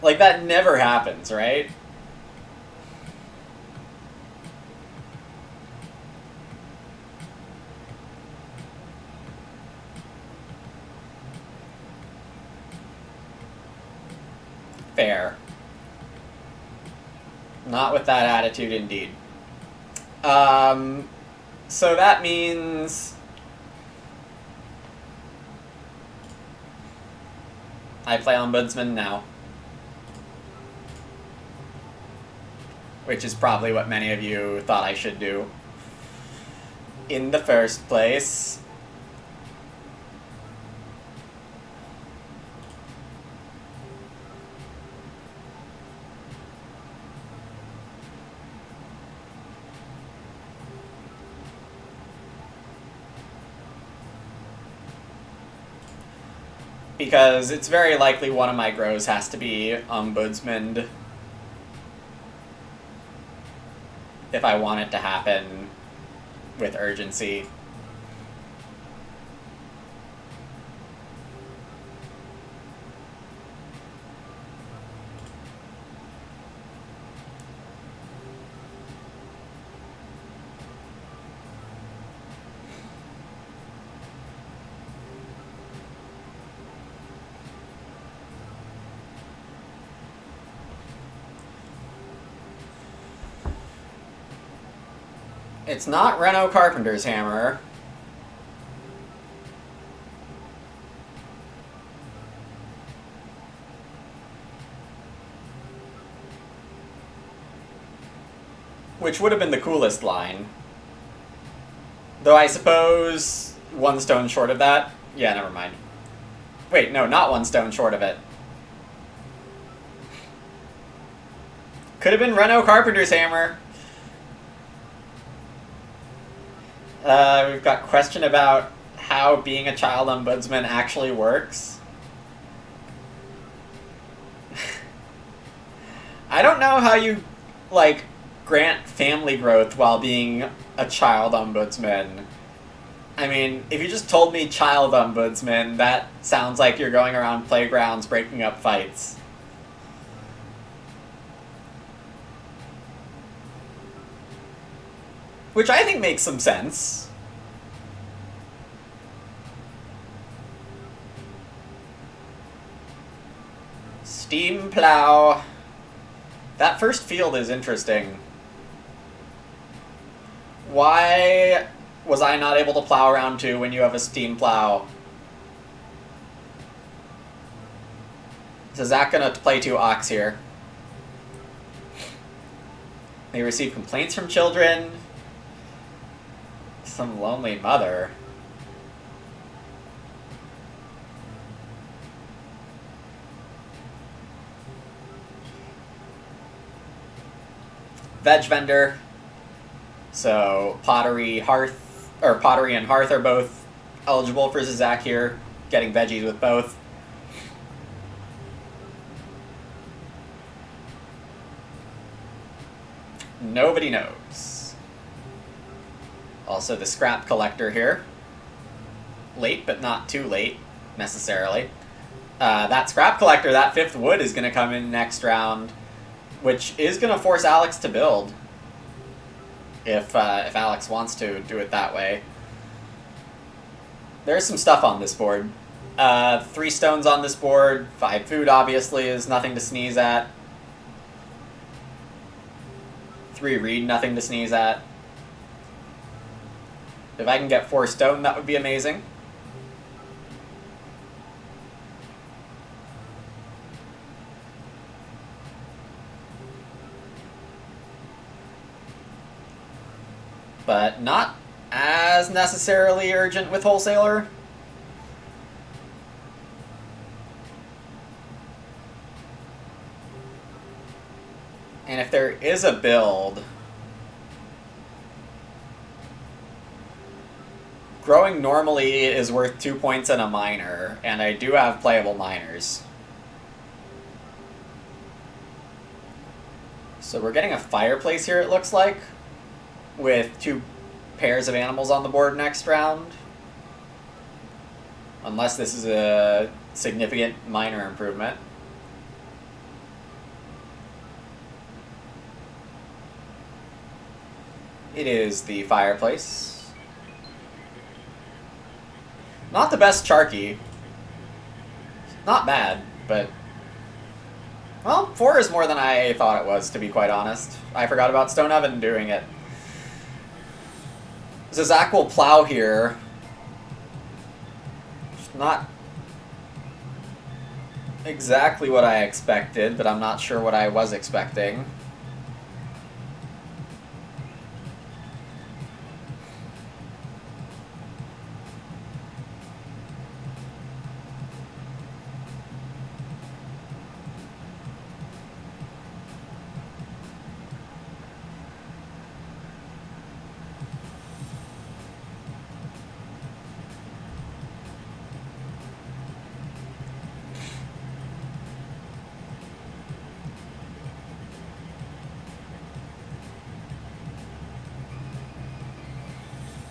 Like, that never happens, right? Fair. Not with that attitude, indeed. So that means... I play Ombudsman now. Which is probably what many of you thought I should do. In the first place. Because it's very likely one of my grows has to be Ombudsman if I want it to happen with urgency. It's not Renault Carpenter's Hammer. Which would have been the coolest line. Though I suppose 1 stone short of that? Yeah, never mind. Wait, no, not 1 stone short of it. Could have been Renault Carpenter's Hammer. We've got question about how being a child ombudsman actually works. I don't know how you, like, grant family growth while being a child ombudsman. I mean, if you just told me child ombudsman, that sounds like you're going around playgrounds breaking up fights. Which I think makes some sense. Steam plow. That first field is interesting. Why was I not able to plow around 2 when you have a steam plow? So Zach gonna play 2 ox here. They receive complaints from children. Some lonely mother. Veg vendor. So pottery, hearth, or pottery and hearth are both eligible for Zach here, getting veggies with both. Nobody knows. Also the scrap collector here. Late, but not too late, necessarily. That scrap collector, that 5th wood, is going to come in next round, which is going to force Alex to build. If Alex wants to do it that way. There's some stuff on this board. 3 stones on this board. 5 food, obviously, is nothing to sneeze at. 3 reed, nothing to sneeze at. If I can get 4 stone, that would be amazing. But not as necessarily urgent with Wholesaler. And if there is a build, growing normally is worth 2 points and a miner, and I do have playable miners. So we're getting a fireplace here, it looks like, with 2 pairs of animals on the board next round. Unless this is a significant minor improvement. It is the fireplace. Not the best Charky. Not bad, but... well, 4 is more than I thought it was, to be quite honest. I forgot about Stone Oven doing it. So Zach will plow here. It's not exactly what I expected, but I'm not sure what I was expecting.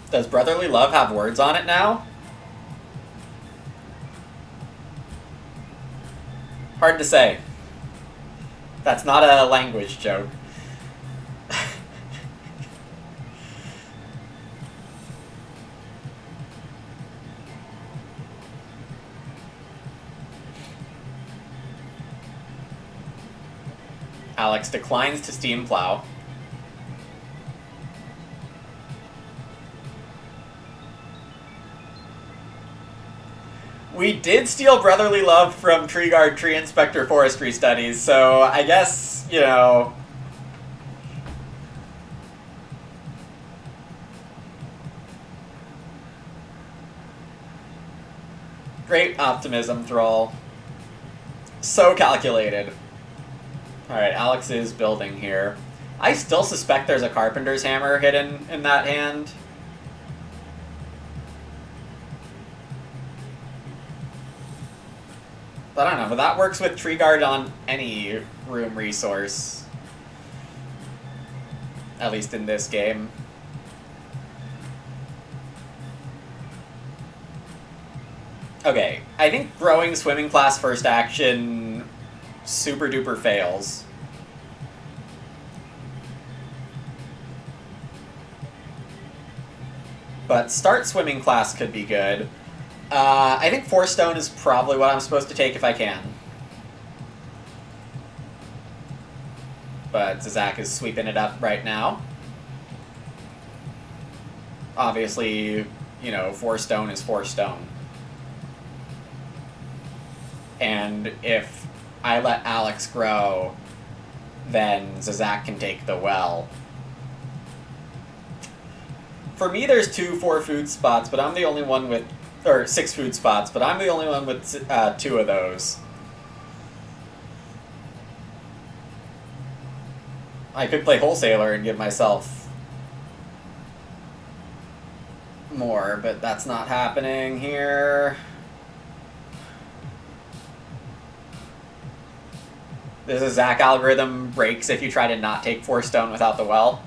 Does Brotherly Love have words on it now? Hard to say. That's not a language joke. Alex declines to steam plow. We did steal Brotherly Love from Tree Guard Tree Inspector Forestry Studies, so I guess, you know... Great optimism, Thrall. So calculated. Alright, Alex is building here. I still suspect there's a Carpenter's Hammer hidden in that hand. But I don't know, but that works with Tree Guard on any room resource. At least in this game. Okay, I think growing swimming class first action super duper fails. But start swimming class could be good. I think 4 stone is probably what I'm supposed to take if I can. But Zizak is sweeping it up right now. Obviously, you know, 4 stone is 4 stone. And if I let Alex grow, then Zizak can take the well. For me, there's 2 4 food spots, but I'm the only one with... Or 6 food spots, but I'm the only one with 2 of those. I could play Wholesaler and give myself more, but that's not happening here. This Zizak algorithm breaks if you try to not take 4 stone without the well.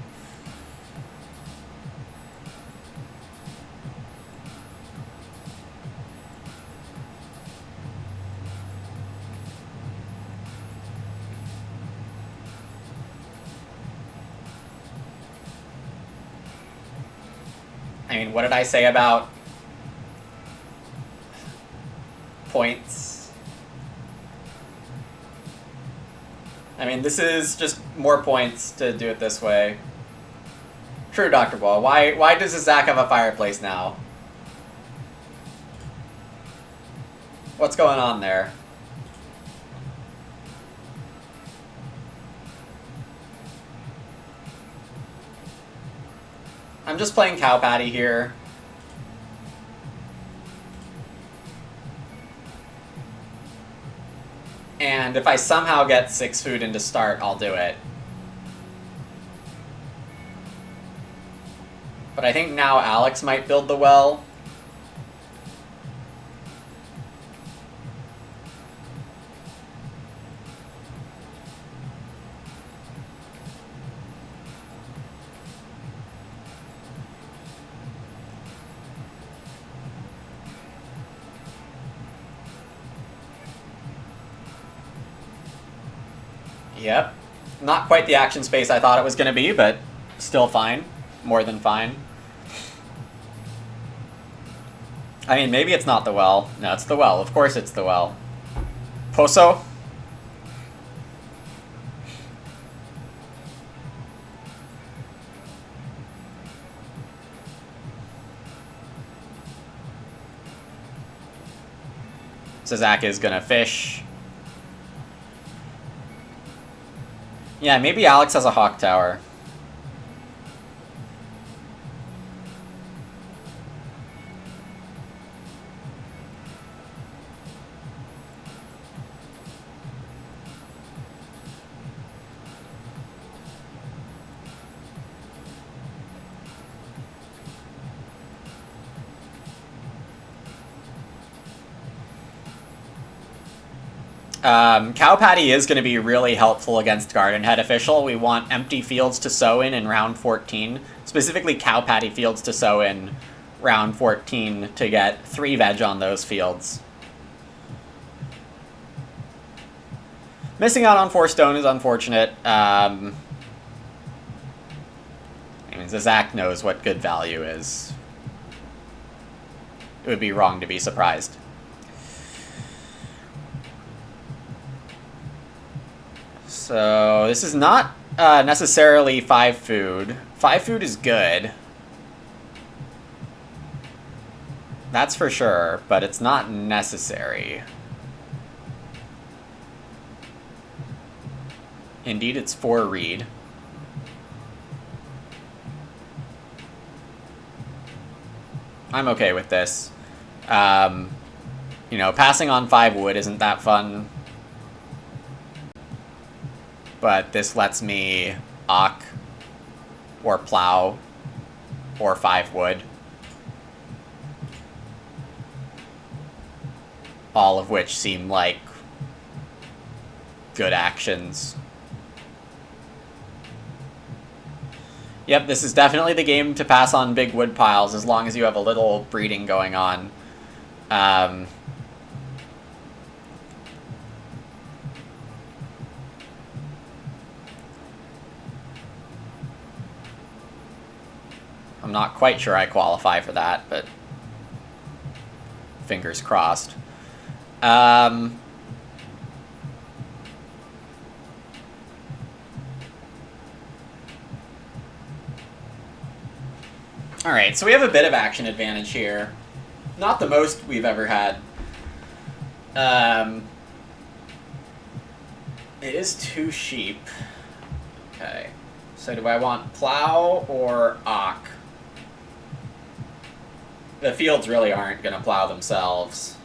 I mean, what did I say about points? I mean, this is just more points to do it this way. True, Dr. Ball. Why does Zizak have a fireplace now? What's going on there? I'm just playing cow patty here. And if I somehow get 6 food into start, I'll do it. But I think now Alex might build the well. Yep. Not quite the action space I thought it was going to be, but still fine. More than fine. I mean, maybe it's not the well. No, it's the well. Of course it's the well. Poso? Zizak is going to fish. Yeah, maybe Alex has a hawk tower. Cow patty is going to be really helpful against Garden Head Official. We want empty fields to sow in round 14. Specifically cow patty fields to sow in round 14 to get 3 veg on those fields. Missing out on 4 stone is unfortunate. I mean, Zizak knows what good value is. It would be wrong to be surprised. So this is not necessarily 5 food. 5 food is good. That's for sure, but it's not necessary. Indeed, it's 4 reed. I'm okay with this. You know, passing on 5 wood isn't that fun. But this lets me ock or plow or 5 wood. All of which seem like good actions. Yep, this is definitely the game to pass on big wood piles as long as you have a little breeding going on. I'm not quite sure I qualify for that, but fingers crossed. Alright, so we have a bit of action advantage here. Not the most we've ever had. It is 2 sheep. Okay. So do I want plow or ock? The fields really aren't going to plow themselves.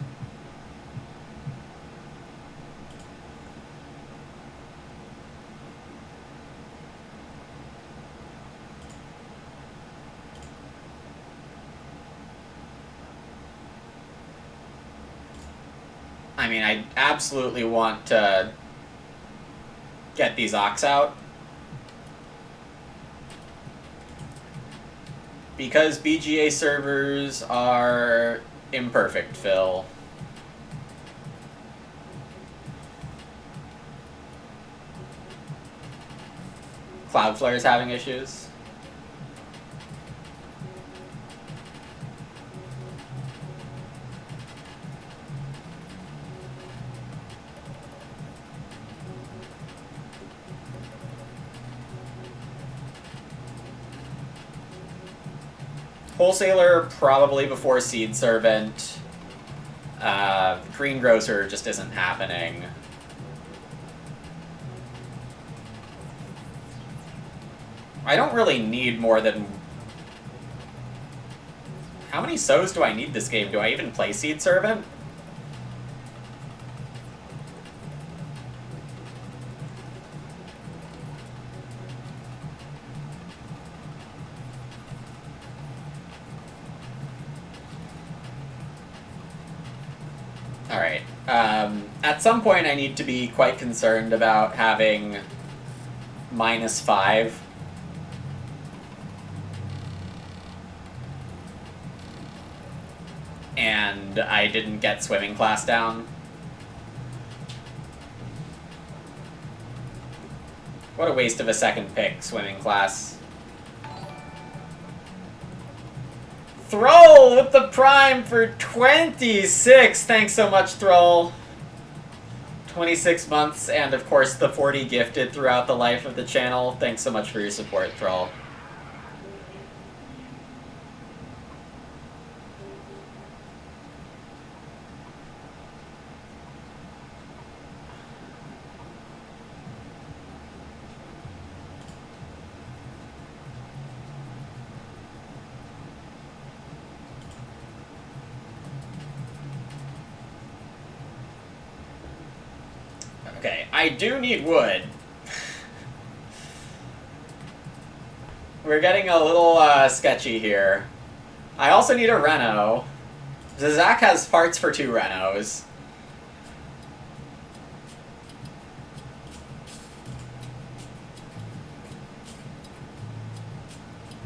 I mean, I absolutely want to get these ox out. Because BGA servers are imperfect, Phil. Cloudflare's having issues. Wholesaler probably before Seed Servant. Greengrocer just isn't happening. I don't really need more than... How many sows do I need this game? Do I even play Seed Servant? Alright. At some point I need to be quite concerned about having -5. And I didn't get swimming class down. What a waste of a second pick, swimming class. Thrall with the prime for 26! Thanks so much, Thrall. 26 months, and of course the 40 gifted throughout the life of the channel. Thanks so much for your support, Thrall. Okay, I do need wood. We're getting a little sketchy here. I also need a reno. Zach has parts for 2 renos.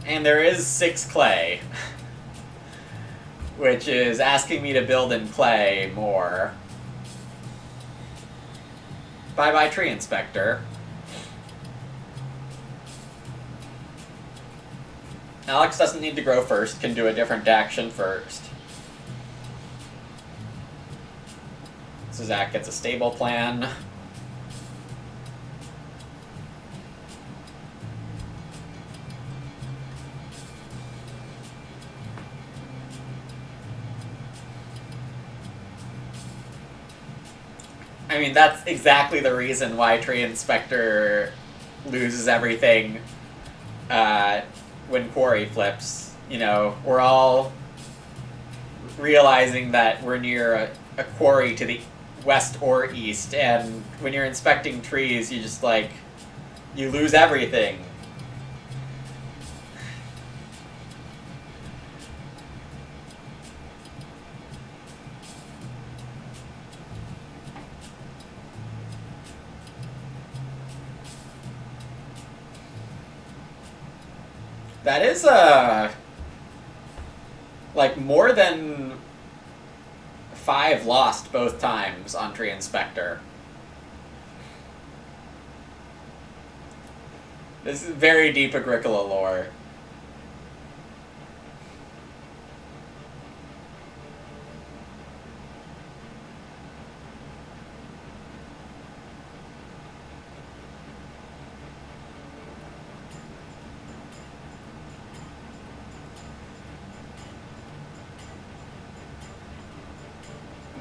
And there is 6 clay. Which is asking me to build in clay more. Bye-bye, tree inspector. Alex doesn't need to grow first, can do a different action first. So Zach gets a stable plan. I mean, that's exactly the reason why Tree Inspector loses everything when Quarry flips. You know, we're all realizing that we're near a quarry to the west or east, and when you're inspecting trees, you just, like, you lose everything. That is, like, more than 5 lost both times on Tree Inspector. This is very deep Agricola lore.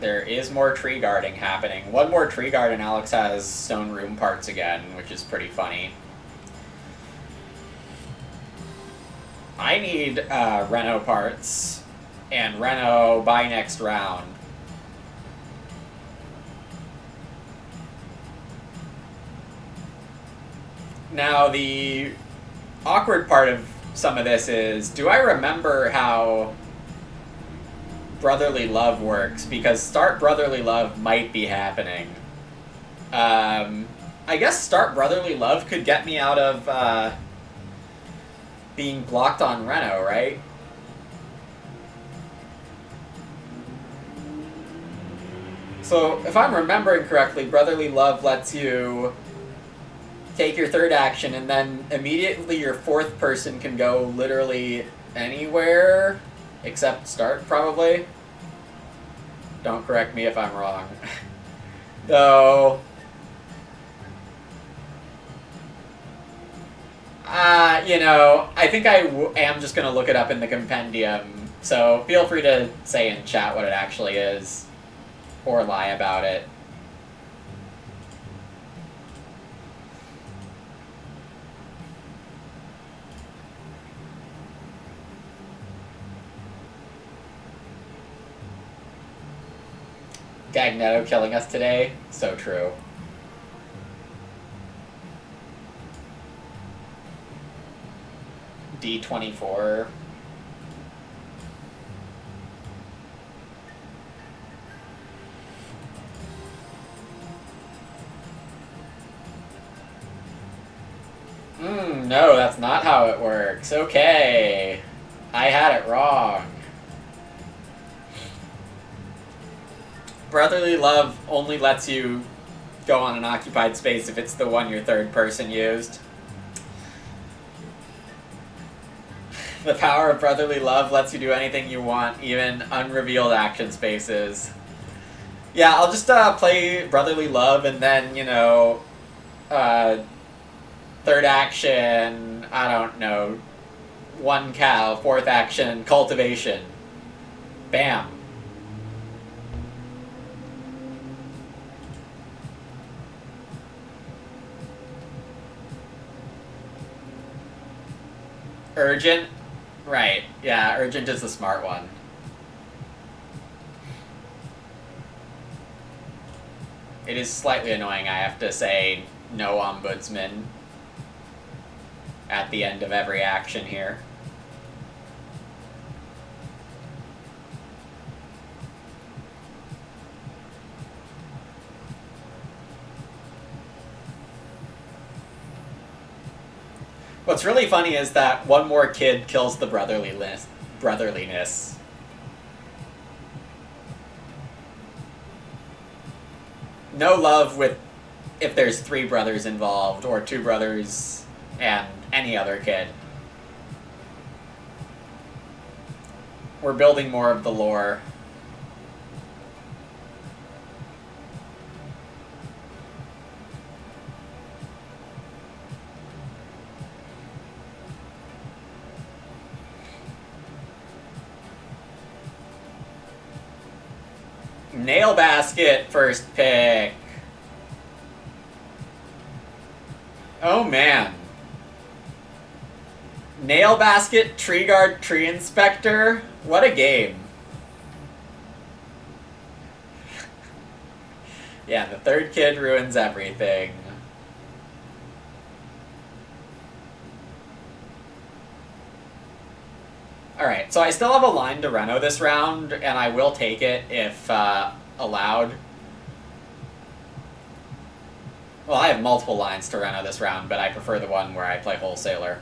There is more tree guarding happening. One more tree guard and Alex has stone room parts again, which is pretty funny. I need Reno parts, and Reno by next round. Now, the awkward part of some of this is, do I remember how Brotherly Love works? Because Start Brotherly Love might be happening. I guess Start Brotherly Love could get me out of being blocked on Reno, right? So, if I'm remembering correctly, Brotherly Love lets you take your third action, and then immediately your fourth person can go literally anywhere except start, probably. Don't correct me if I'm wrong. Though, you know, I think I am just going to look it up in the compendium, so feel free to say in chat what it actually is, or lie about it. Gagnetto killing us today? So true. D24. No, that's not how it works. Okay. I had it wrong. Brotherly Love only lets you go on an occupied space if it's the one your third person used. The power of Brotherly Love lets you do anything you want, even unrevealed action spaces. Yeah, I'll just play Brotherly Love and then, you know, third action, I don't know, 1 cow, fourth action, cultivation. Bam. Urgent? Right, yeah, urgent is the smart one. It is slightly annoying I have to say no ombudsman at the end of every action here. What's really funny is that one more kid kills the brotherliness. No love with if there's 3 brothers involved, or 2 brothers and any other kid. We're building more of the lore. Nail Basket, first pick. Oh man. Nail Basket, Tree Guard, Tree Inspector. What a game. Yeah, the third kid ruins everything. Alright, so I still have a line to Reno this round, and I will take it if allowed. Well, I have multiple lines to Reno this round, but I prefer the one where I play Wholesaler.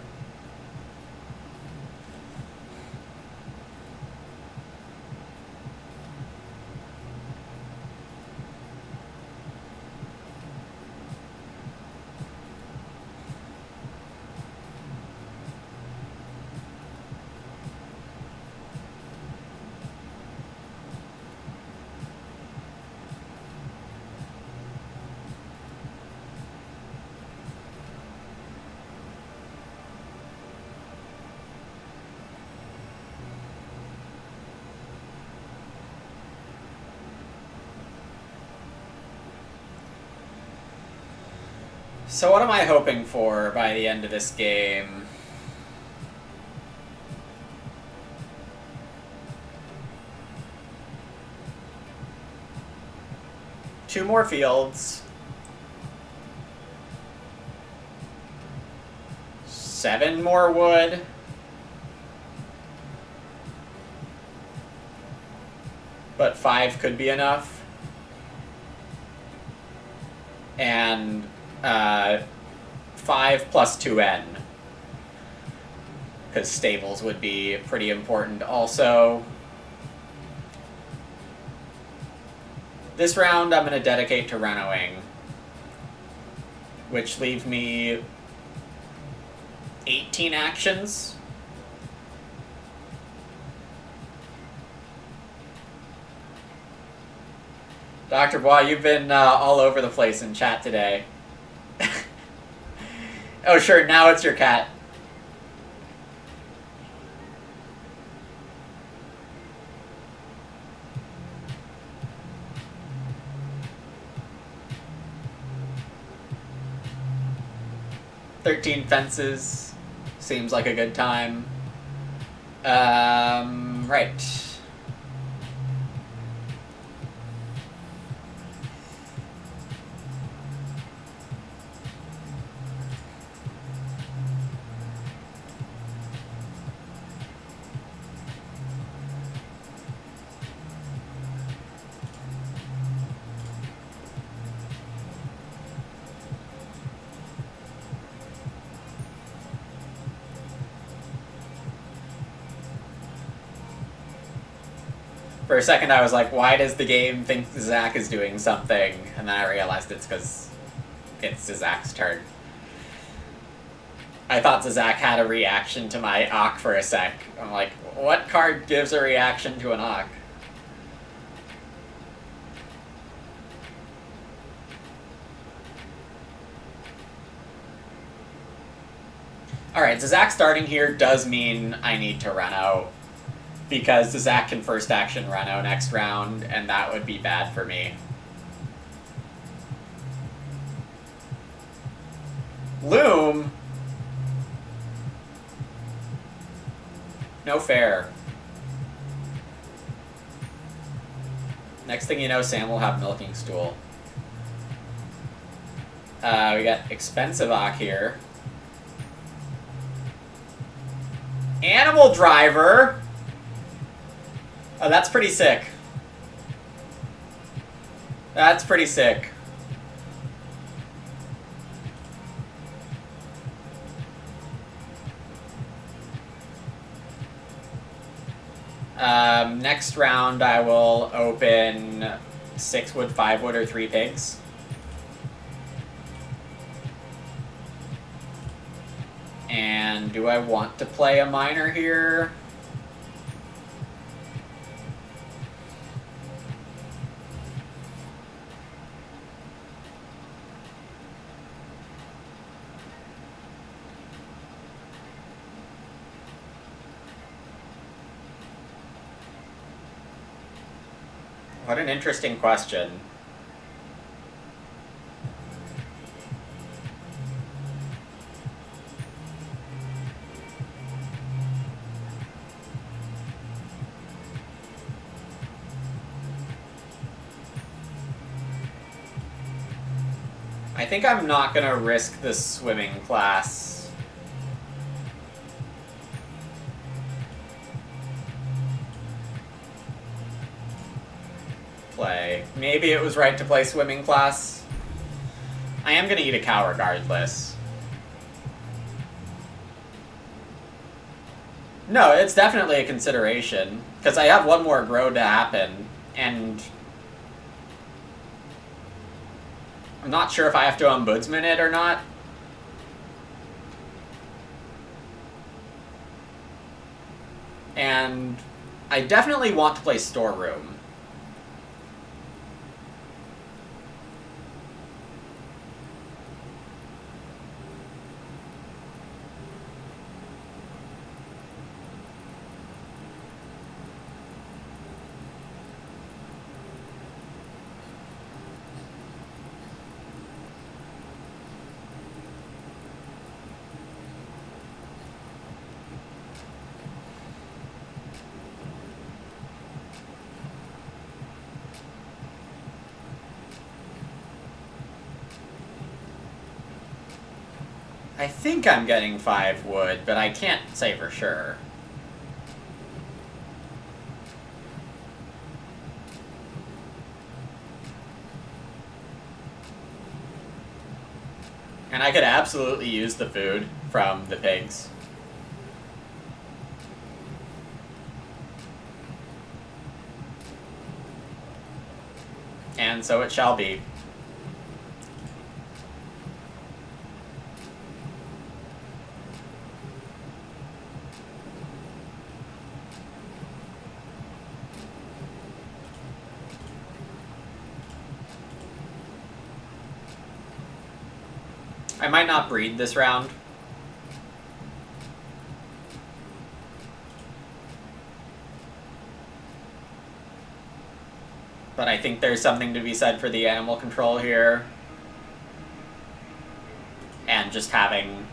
So what am I hoping for by the end of this game? Two more fields. 7 more wood. But 5 could be enough. And 5 plus 2n. Because stables would be pretty important also. This round I'm going to dedicate to renoing, which leave me 18 actions. Dr. Bois, you've been all over the place in chat today. Oh, sure, now it's your cat. "13 fences seems like a good time. Right. For a second I was like, why does the game think Zach is doing something? And then I realized it's because it's Zach's turn. I thought Zach had a reaction to my Ock for a sec. I'm like, what card gives a reaction to an Ock? Alright, so Zach starting here does mean I need to Reno, because the Zach can first action Reno next round, and that would be bad for me. Loom? No fair. Next thing you know, Sam will have Milking Stool. We got Expensive Ock here. Animal Driver! Oh, that's pretty sick. That's pretty sick. Next round I will open 6 wood, 5 wood, or 3 pigs. And do I want to play a miner here? What an interesting question. I think I'm not gonna risk the swimming class. Play. Maybe it was right to play swimming class. I am gonna eat a cow regardless. No, it's definitely a consideration, because I have one more grow to happen, and I'm not sure if I have to Ombudsman it or not. And I definitely want to play Storeroom. I think I'm getting 5 wood, but I can't say for sure. And I could absolutely use the food from the pigs. And so it shall be. I might not breed this round. But I think there's something to be said for the animal control here. And just having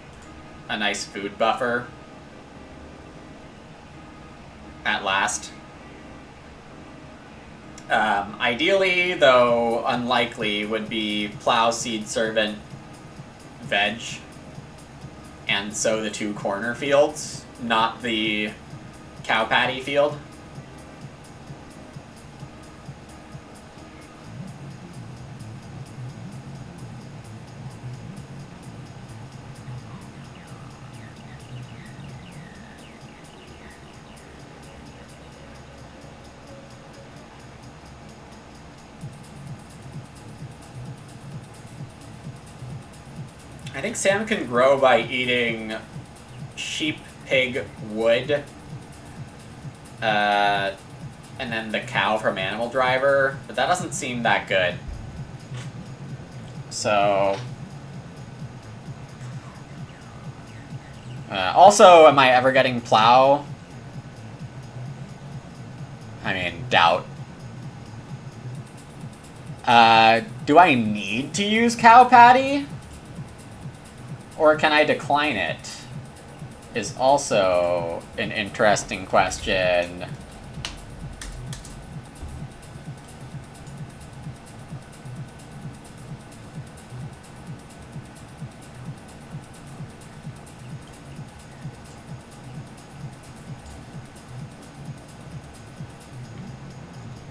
a nice food buffer. At last. Ideally, though unlikely, would be plow, seed, servant, veg, and sow the 2 corner fields, not the cow patty field. I think Sam can grow by eating sheep, pig, wood, and then the cow from Animal Driver, but that doesn't seem that good. So... also, am I ever getting plow? I mean, doubt. Do I need to use cow patty? Or can I decline it? Is also an interesting question.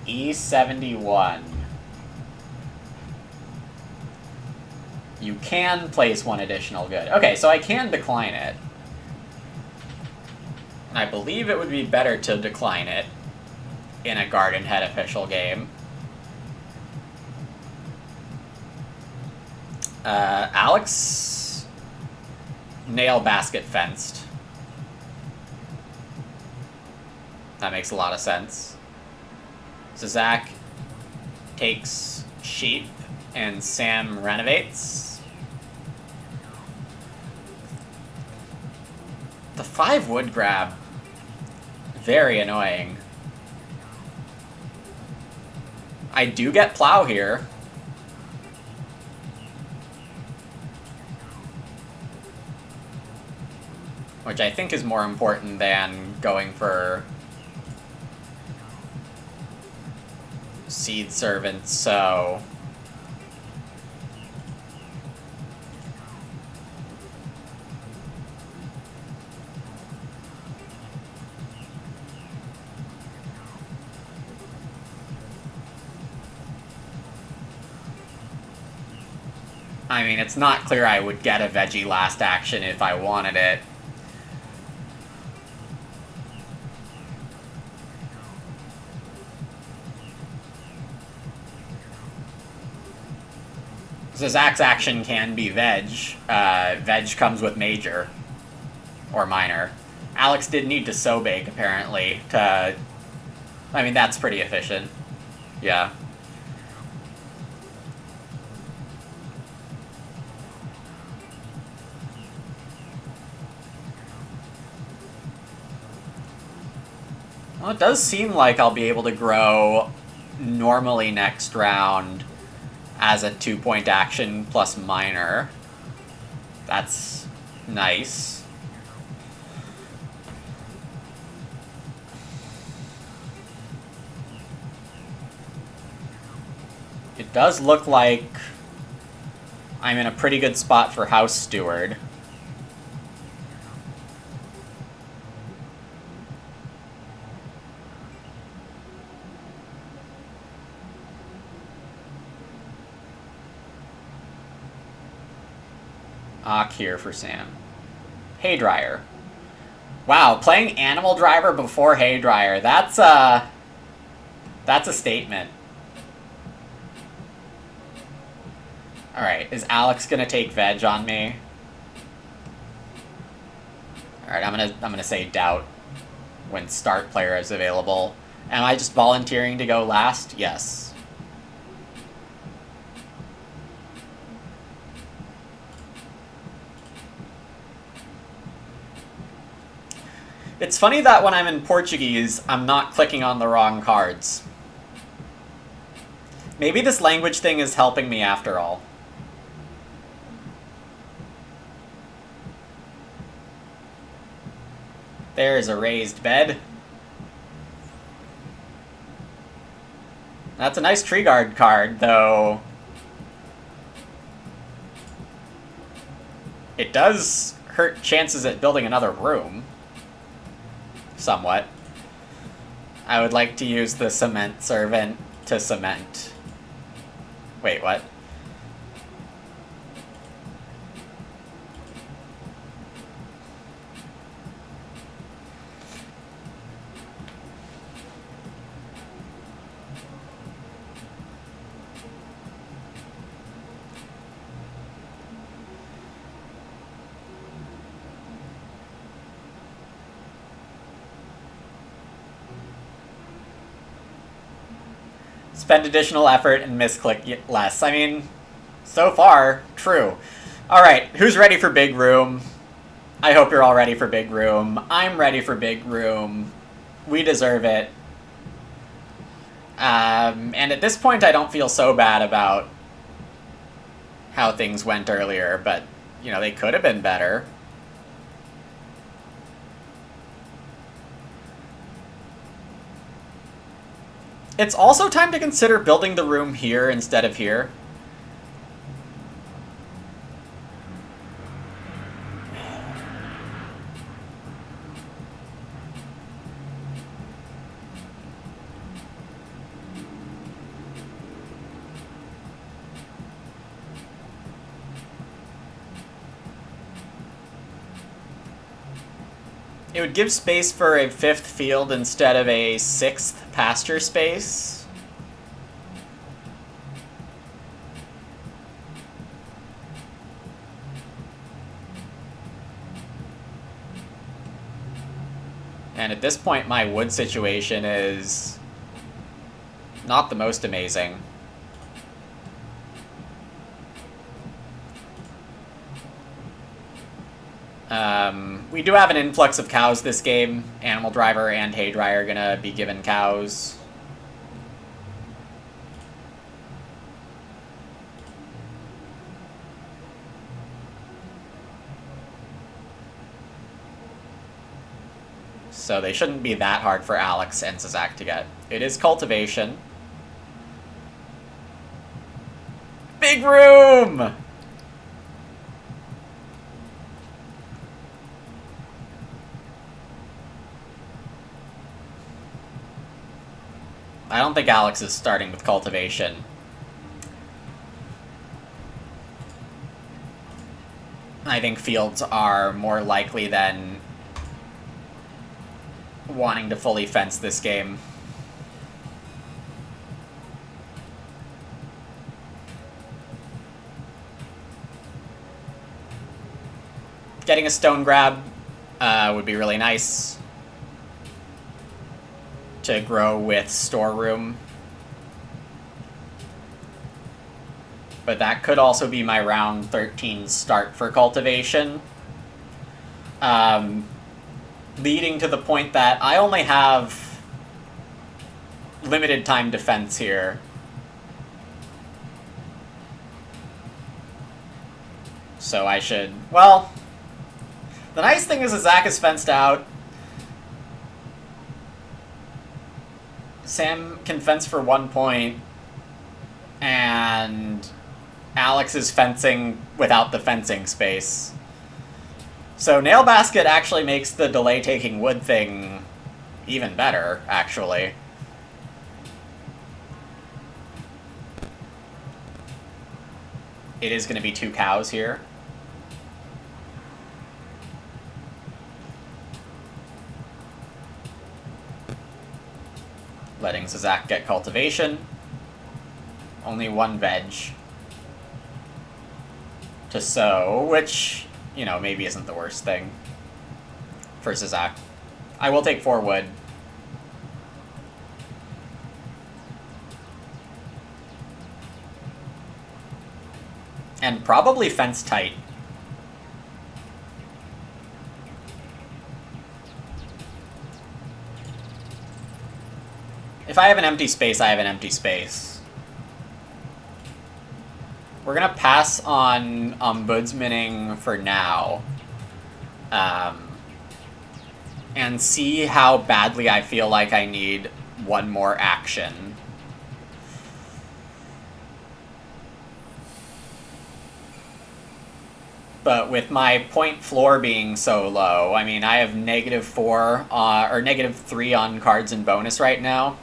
E71. You can place 1 additional good. Okay, so I can decline it. And I believe it would be better to decline it in a Garden Head official game. Alex... nail basket fenced. That makes a lot of sense. So Zach takes sheep and Sam renovates. The 5 wood grab. Very annoying. I do get plow here. Which I think is more important than going for seed servant, so... I mean, it's not clear I would get a veggie last action if I wanted it. So Zach's action can be veg. Veg comes with major. Or minor. Alex did need to sow bake, apparently, to... I mean, that's pretty efficient. Yeah. Well, it does seem like I'll be able to grow normally next round as a 2-point action plus minor. That's nice. It does look like I'm in a pretty good spot for House Steward. Ock here for Sam. Haydryer. Wow, playing Animal Driver before Haydryer. That's a statement. Alright, is Alex gonna take veg on me? Alright, I'm gonna say doubt when start player is available. Am I just volunteering to go last? Yes. It's funny that when I'm in Portuguese, I'm not clicking on the wrong cards. Maybe this language thing is helping me after all. There's a raised bed. That's a nice tree guard card, though. It does hurt chances at building another room. Somewhat. I would like to use the cement servant to cement. Wait, what? Spend additional effort and misclick less. I mean, so far, true. Alright, who's ready for big room? I hope you're all ready for big room. I'm ready for big room. We deserve it. And at this point, I don't feel so bad about how things went earlier, but, you know, they could have been better. It's also time to consider building the room here instead of here. It would give space for a 5th field instead of a 6th pasture space. And at this point, my wood situation is not the most amazing. We do have an influx of cows this game. Animal Driver and Haydryer are gonna be given cows. So they shouldn't be that hard for Alex and Zizak to get. It is cultivation. Big room! I don't think Alex is starting with cultivation. I think fields are more likely than wanting to fully fence this game. Getting a stone grab would be really nice to grow with storeroom. But that could also be my round 13 start for cultivation. Leading to the point that I only have limited time defense here. So I should... Well, the nice thing is that Zach is fenced out. Sam can fence for 1 point, and Alex is fencing without the fencing space. So Nail Basket actually makes the delay taking wood thing even better, actually. It is going to be 2 cows here. letting Zizak get cultivation. Only one veg to sow, which, you know, maybe isn't the worst thing for Zizak. I will take 4 wood. And probably fence tight. If I have an empty space, I have an empty space. We're gonna pass on ombudsmaning for now. And see how badly I feel like I need one more action. But with my point floor being so low, I mean, I have -4 or -3 on cards and bonus right now.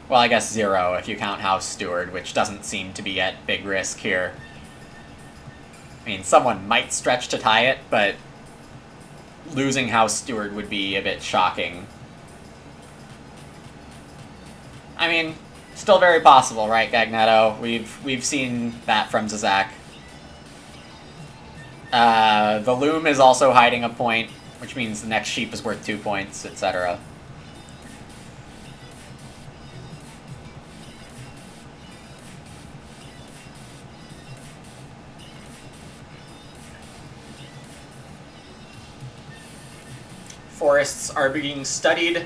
Well, I guess 0 if you count House Steward, which doesn't seem to be at big risk here. I mean, someone might stretch to tie it, but losing House Steward would be a bit shocking. I mean, still very possible, right, Gagnetto? We've seen that from Zizak. The Loom is also hiding a point, which means the next sheep is worth 2 points, etc. Forests are being studied.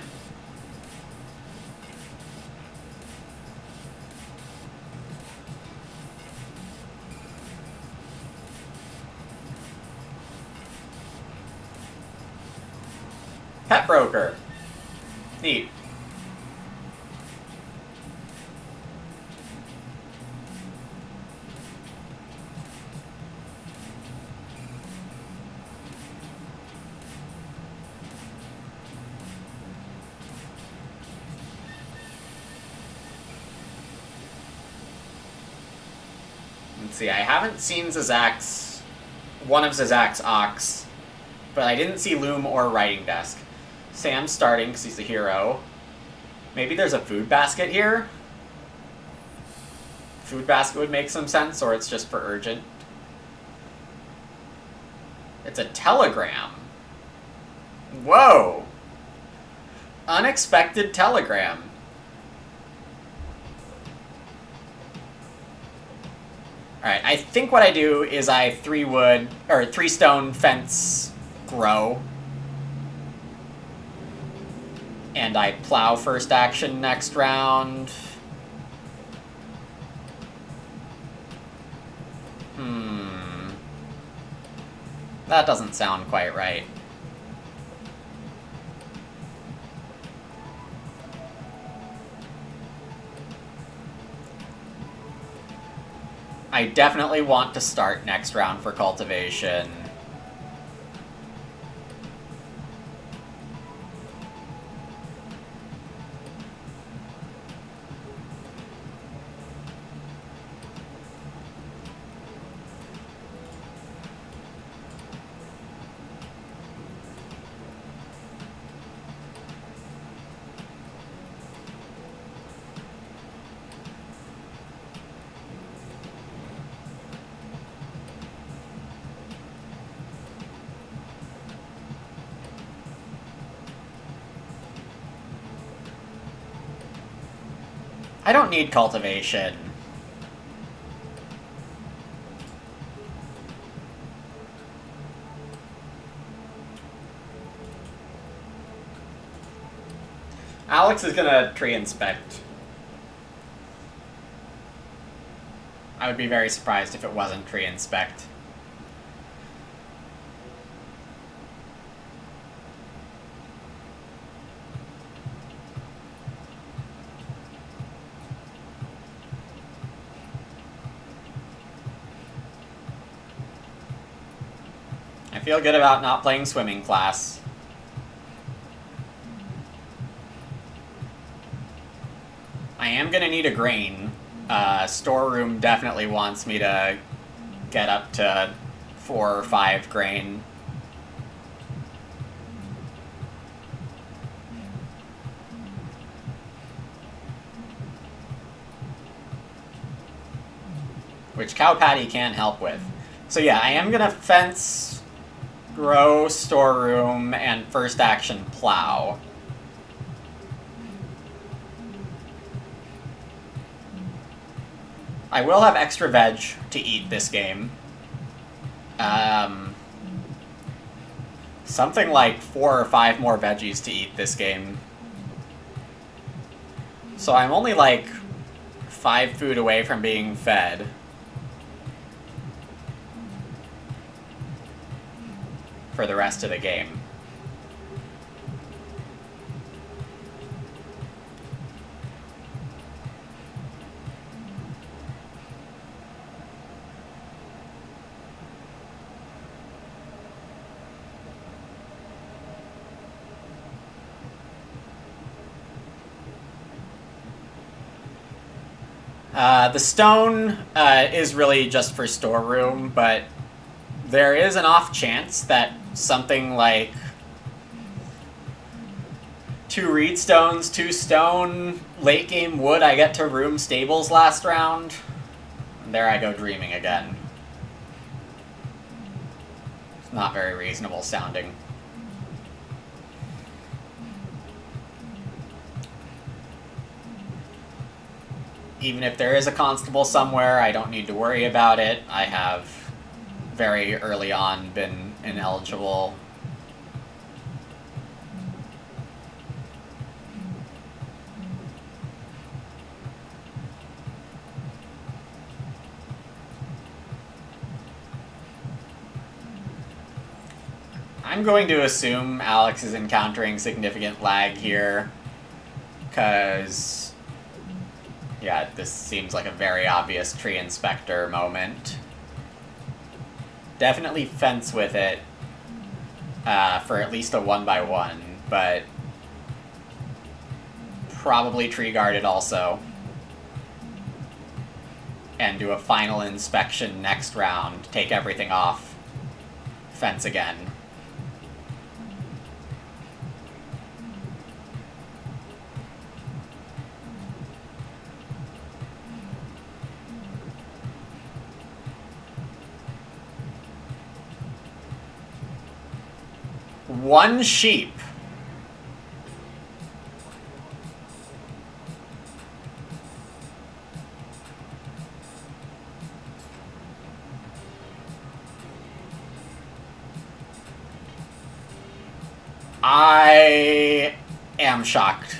Pet broker. Neat. Let's see, I haven't seen one of Zizak's Ox, but I didn't see Loom or Writing Desk. Sam's starting because he's a hero. Maybe there's a food basket here? Food basket would make some sense, or it's just for urgent. It's a telegram. Whoa! Unexpected telegram. Alright, I think what I do is I 3 stone fence grow. And I plow first action next round. That doesn't sound quite right. I definitely want to start next round for cultivation. I don't need cultivation. Alex is gonna tree inspect. I would be very surprised if it wasn't tree inspect. I feel good about not playing swimming class. I am gonna need a grain. Storeroom definitely wants me to get up to 4 or 5 grain. which cow patty can help with. So yeah, I am gonna fence, grow, storeroom, and first action plow. I will have extra veg to eat this game. Something like 4 or 5 more veggies to eat this game. So I'm only like 5 food away from being fed. For the rest of the game. The stone is really just for storeroom, but there is an off chance that something like 2 reed stones, 2 stone, late game wood, I get to room stables last round. And there I go dreaming again. It's not very reasonable sounding. Even if there is a constable somewhere, I don't need to worry about it. I have very early on been ineligible. I'm going to assume Alex is encountering significant lag here, because, yeah, this seems like a very obvious tree inspector moment. Definitely fence with it for at least a 1x1, but probably tree guard it also. And do a final inspection next round, take everything off, fence again. One sheep. I am shocked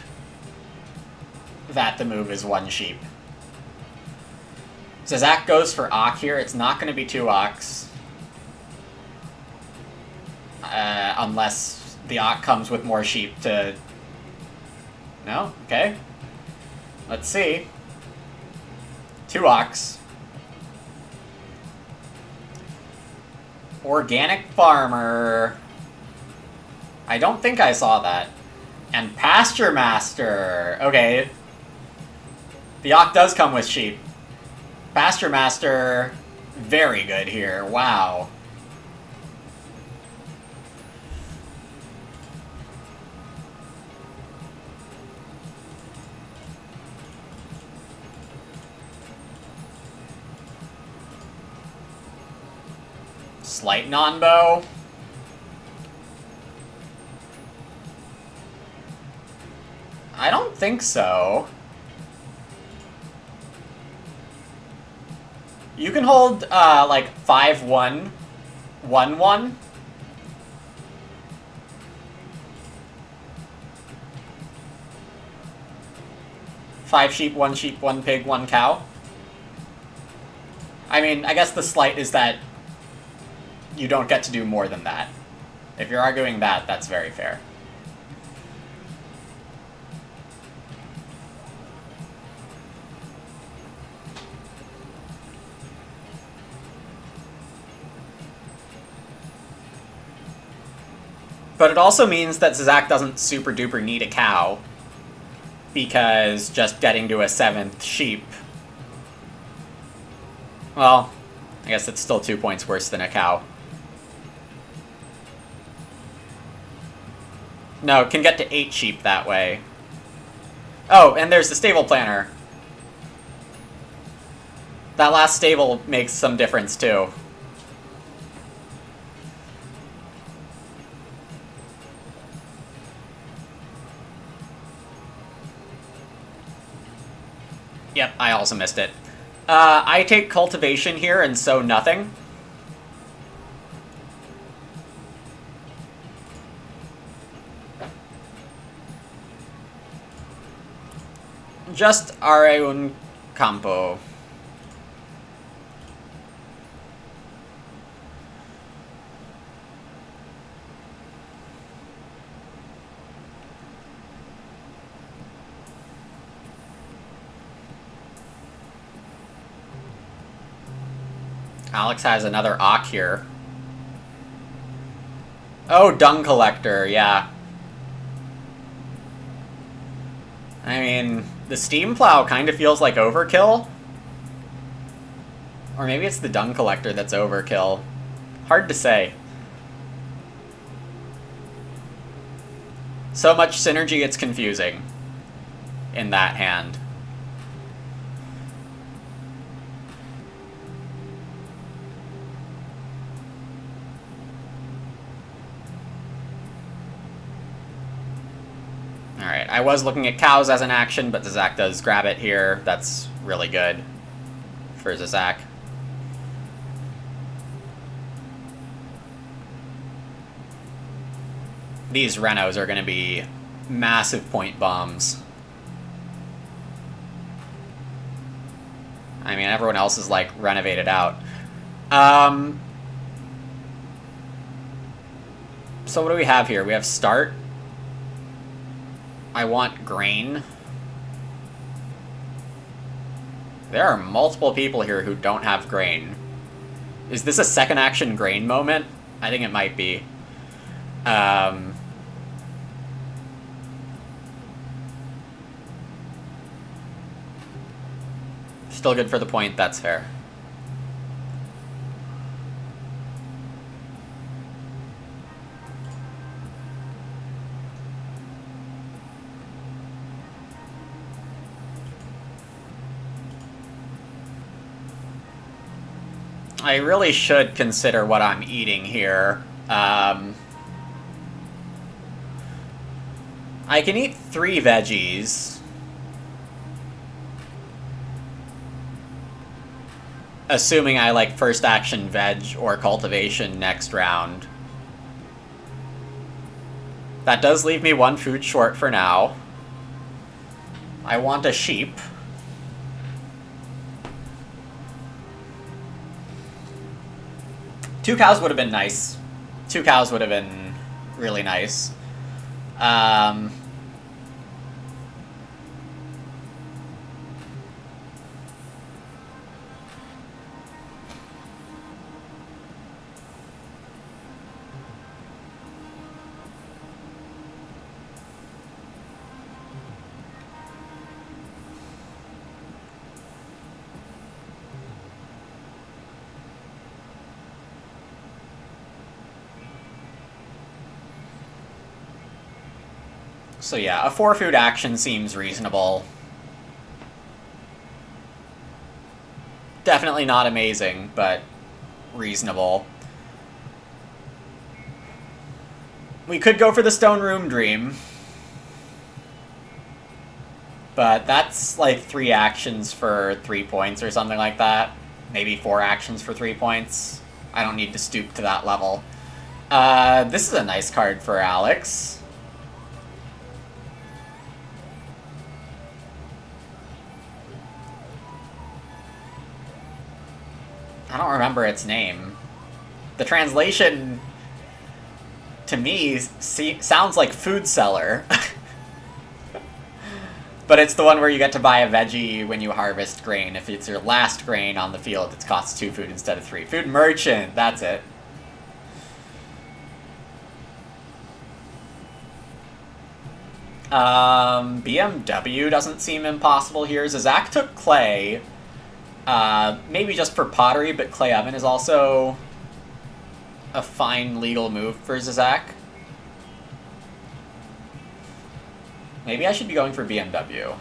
that the move is 1 sheep. So Zach goes for Ock here. It's not going to be 2 Ocks. Unless the Ock comes with more sheep to... No? Okay. Let's see. 2 Ocks. Organic farmer. I don't think I saw that. And pasture master. Okay. The Ock does come with sheep. Pasture master, very good here. Wow. Slight non-bow. I don't think so. You can hold, like, 5-1, 1-1. Five sheep, 1 pig, 1 cow. I mean, I guess the slight is that you don't get to do more than that. If you're arguing that, that's very fair. But it also means that Zach doesn't super duper need a cow, because just getting to a 7th sheep... Well, I guess it's still 2 points worse than a cow. No, it can get to 8 sheep that way. Oh, and there's the stable planner. That last stable makes some difference, too. Yep, I also missed it. I take cultivation here and sow nothing. Just are un campo. Alex has another Ock here. Oh, dung collector, yeah. I mean, the steam plow kind of feels like overkill. Or maybe it's the dung collector that's overkill. Hard to say. So much synergy, it's confusing in that hand. Alright, I was looking at cows as an action, but Zizak does grab it here. That's really good for Zizak. These Renos are going to be massive point bombs. I mean, everyone else is, like, renovated out. So what do we have here? We have start. I want grain. There are multiple people here who don't have grain. Is this a second action grain moment? I think it might be. Still good for the point, that's fair. I really should consider what I'm eating here. I can eat 3 veggies. Assuming I like first action veg or cultivation next round. That does leave me 1 food short for now. I want a sheep. Two cows would have been nice. 2 cows would have been really nice. So yeah, a 4-food action seems reasonable. Definitely not amazing, but reasonable. We could go for the Stone Room Dream. But that's like 3 actions for 3 points or something like that. Maybe 4 actions for 3 points. I don't need to stoop to that level. This is a nice card for Alex. I don't remember its name. The translation, to me, sounds like food seller. But it's the one where you get to buy a veggie when you harvest grain. If it's your last grain on the field, it costs 2 food instead of 3. Food merchant, that's it. BMW doesn't seem impossible here. Zizak took clay. Maybe just for pottery, but clay oven is also a fine legal move for Zizak. Maybe I should be going for BMW.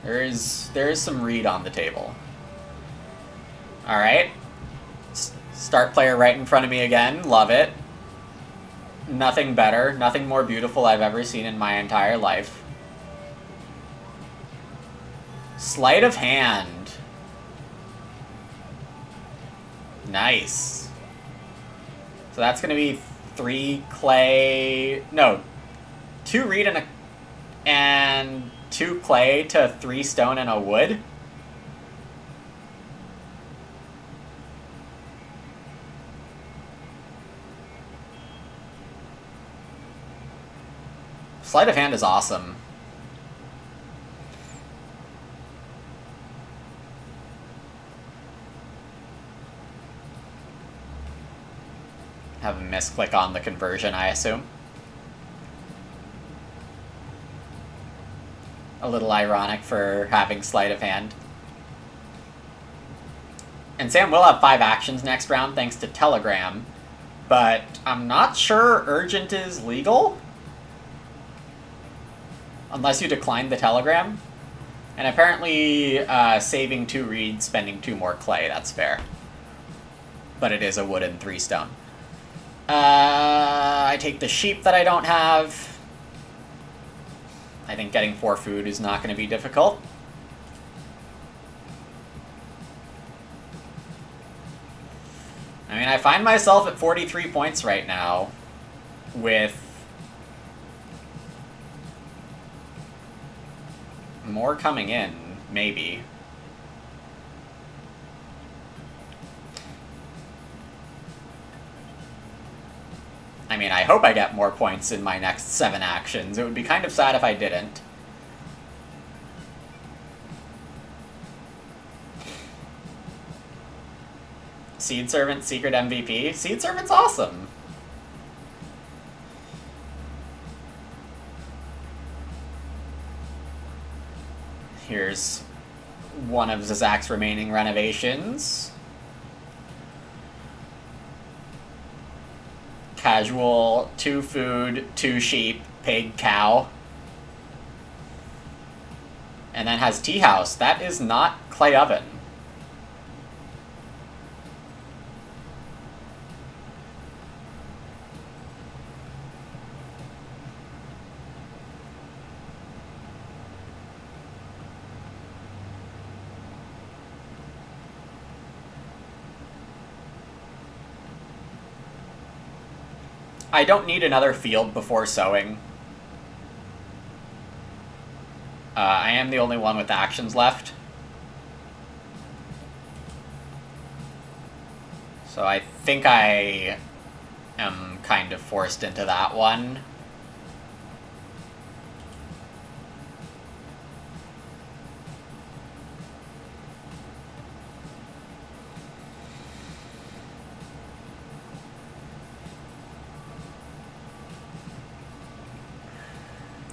There is some read on the table. Alright. Start player right in front of me again. Love it. Nothing better. Nothing more beautiful I've ever seen in my entire life. Sleight of hand. Nice. So that's going to be 3 clay... No. 2 reed and 2 clay to 3 stone and a wood. Sleight of hand is awesome. Have a misclick on the conversion, I assume. A little ironic for having sleight of hand. And Sam will have 5 actions next round thanks to Telegram, but I'm not sure urgent is legal. Unless you decline the Telegram. And apparently saving 2 reeds, spending 2 more clay, that's fair. But it is a wood and 3 stone. I take the sheep that I don't have. I think getting 4 food is not going to be difficult. I mean, I find myself at 43 points right now with more coming in, maybe. I mean, I hope I get more points in my next 7 actions. It would be kind of sad if I didn't. Seed Servant, Secret MVP. Seed Servant's awesome. Here's one of Zazak's remaining renovations. Casual, 2 food, 2 sheep, pig, cow. And then has tea house. That is not clay oven. I don't need another field before sowing. I am the only one with actions left. So I think I am kind of forced into that one.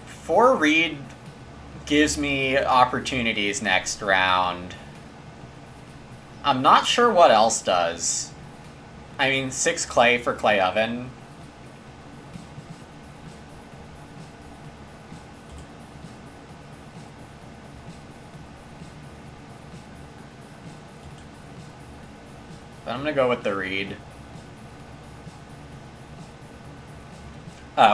Four reed gives me opportunities next round. I'm not sure what else does. I mean, 6 clay for clay oven. But I'm gonna go with the reed.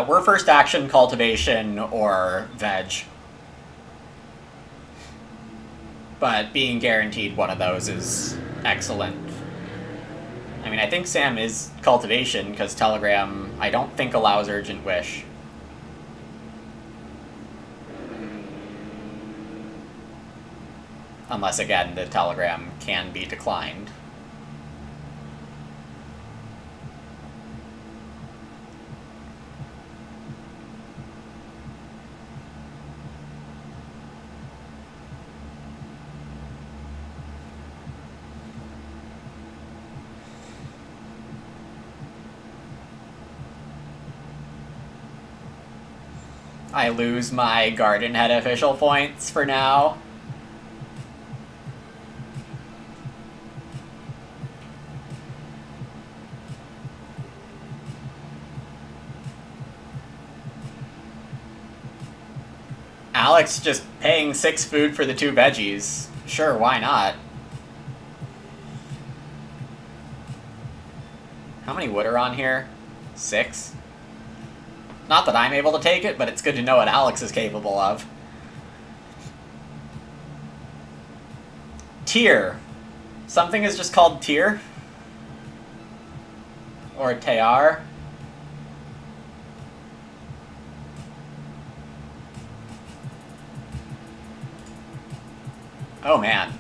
We're first action, cultivation, or veg. But being guaranteed one of those is excellent. I mean, I think Sam is cultivation, because Telegram, I don't think, allows urgent wish. Unless, again, the Telegram can be declined. I lose my Garden Head official points for now. Alex just paying 6 food for the 2 veggies. Sure, why not? many wood are on here? 6? Not that I'm able to take it, but it's good to know what Alex is capable of. Tier. Something is just called tier? Or tear? Oh man.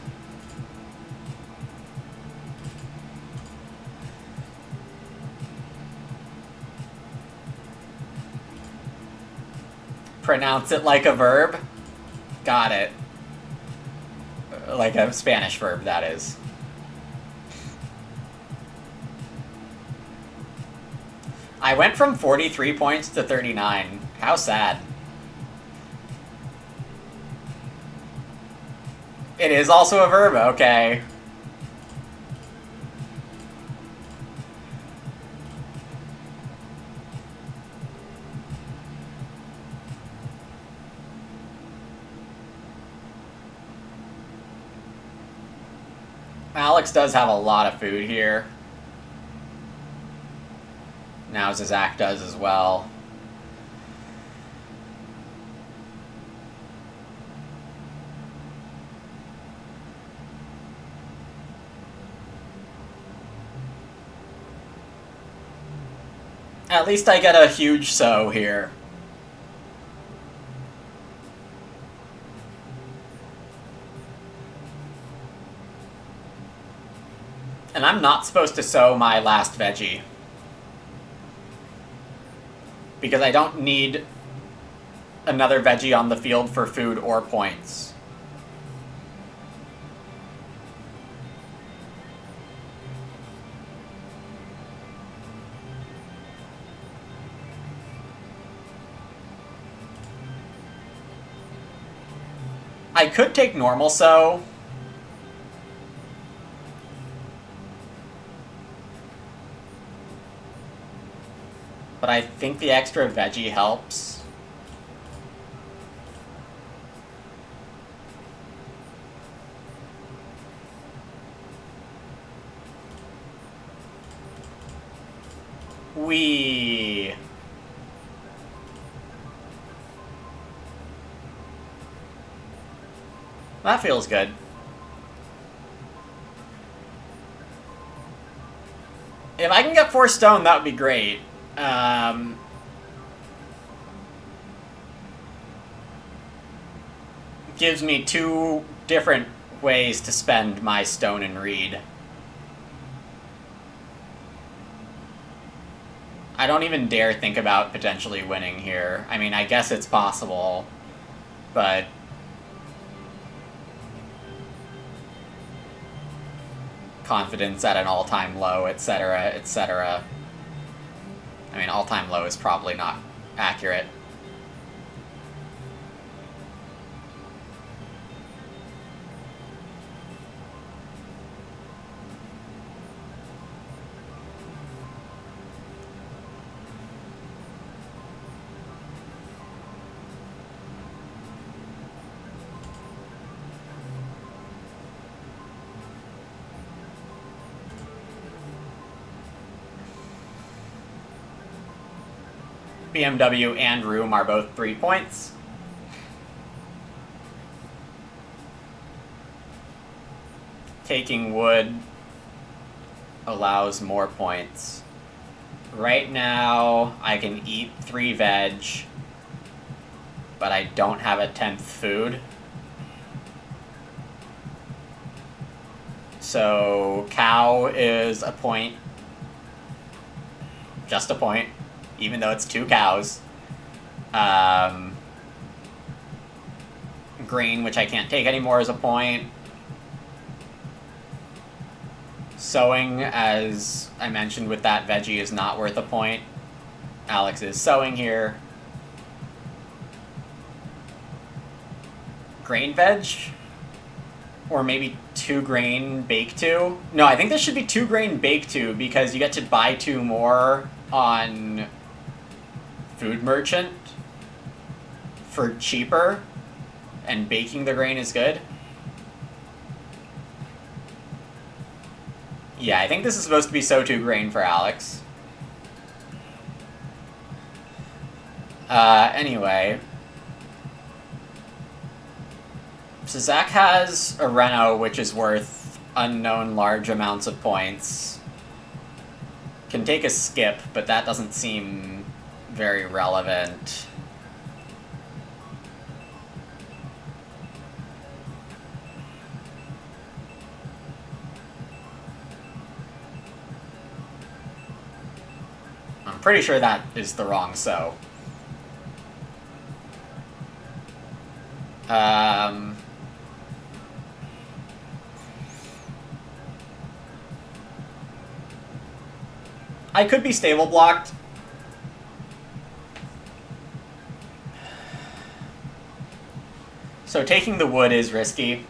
Pronounce it like a verb? Got it. Like a Spanish verb, that is. I went from 43 points to 39. How sad. It is also a verb, okay. Alex does have a lot of food here. Now Zach does as well. At least I get a huge so here. And I'm not supposed to sow my last veggie. Because I don't need another veggie on the field for food or points. I could take normal sow. But I think the extra veggie helps. That feels good. If I can get 4 stone, that would be great. Gives me 2 different ways to spend my stone and reed. I don't even dare think about potentially winning here. I mean, I guess it's possible, but confidence at an all-time low, etc., etc. I mean, all-time low is probably not accurate. BMW and room are both 3 points. Taking wood allows more points. Right now, I can eat 3 veg, but I don't have a 10th food. So, cow is a point. Just a point. Even though it's 2 cows. Grain, which I can't take anymore, is a point. Sowing, as I mentioned with that veggie, is not worth a point. Alex is sowing here. Grain veg? Or maybe 2 grain bake 2? No, I think this should be 2 grain bake 2 because you get to buy 2 more on Food Merchant for cheaper, and baking the grain is good. Yeah, I think this is supposed to be sow 2 grain for Alex. Anyway. So Zach has a Reno, which is worth unknown large amounts of points. Can take a skip, but that doesn't seem very relevant. I'm pretty sure that is the wrong so. I could be stable blocked. So taking the wood is risky.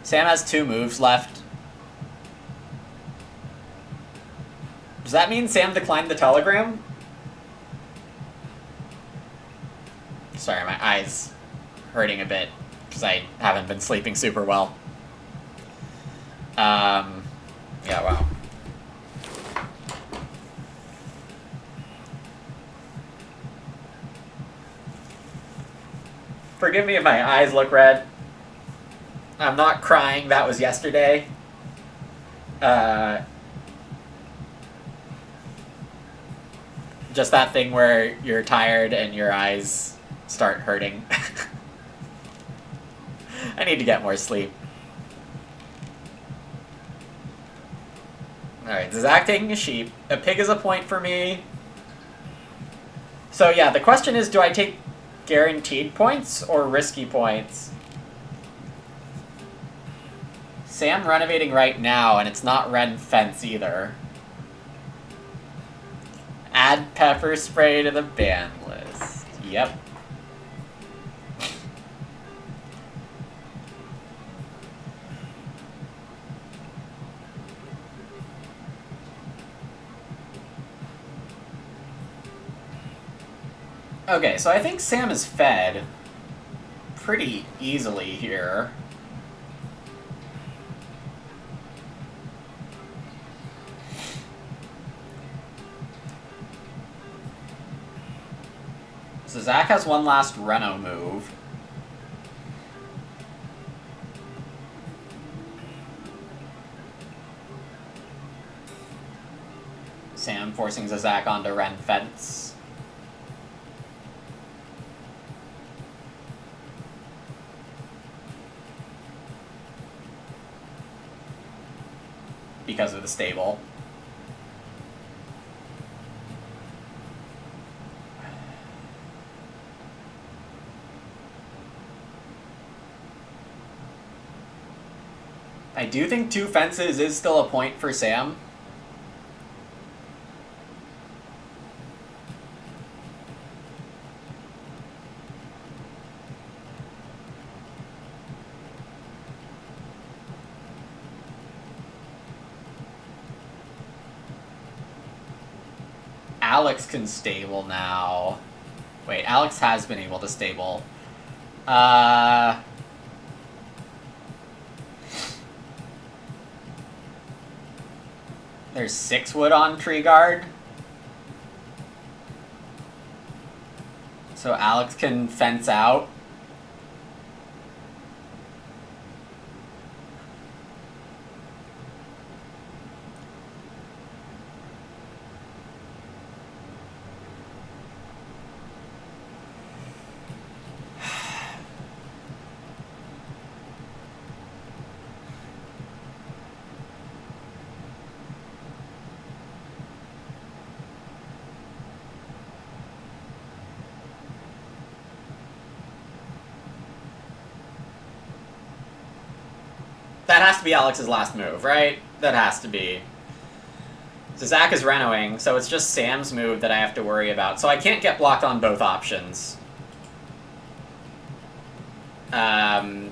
Sam has 2 moves left. Does that mean Sam declined the telegram? Sorry, my eyes hurting a bit because I haven't been sleeping super well. Yeah, wow. Forgive me if my eyes look red. I'm not crying, that was yesterday. Just that thing where you're tired and your eyes start hurting. I need to get more sleep. Alright, Zach taking a sheep. A pig is a point for me. So yeah, the question is, do I take guaranteed points or risky points? Sam renovating right now, and it's not red fence either. Add pepper spray to the ban list. Yep. Okay, so I think Sam is fed pretty easily here. So Zach has one last Reno move. Sam forcing Zach onto Ren fence. Because of the stable. I do think 2 fences is still a point for Sam. Alex can stable now. Wait, Alex has been able to stable. There's 6 wood on tree guard. So Alex can fence out. That has to be Alex's last move, right? That has to be. So Zach is Renoing, so it's just Sam's move that I have to worry about. So I can't get blocked on both options. Alright,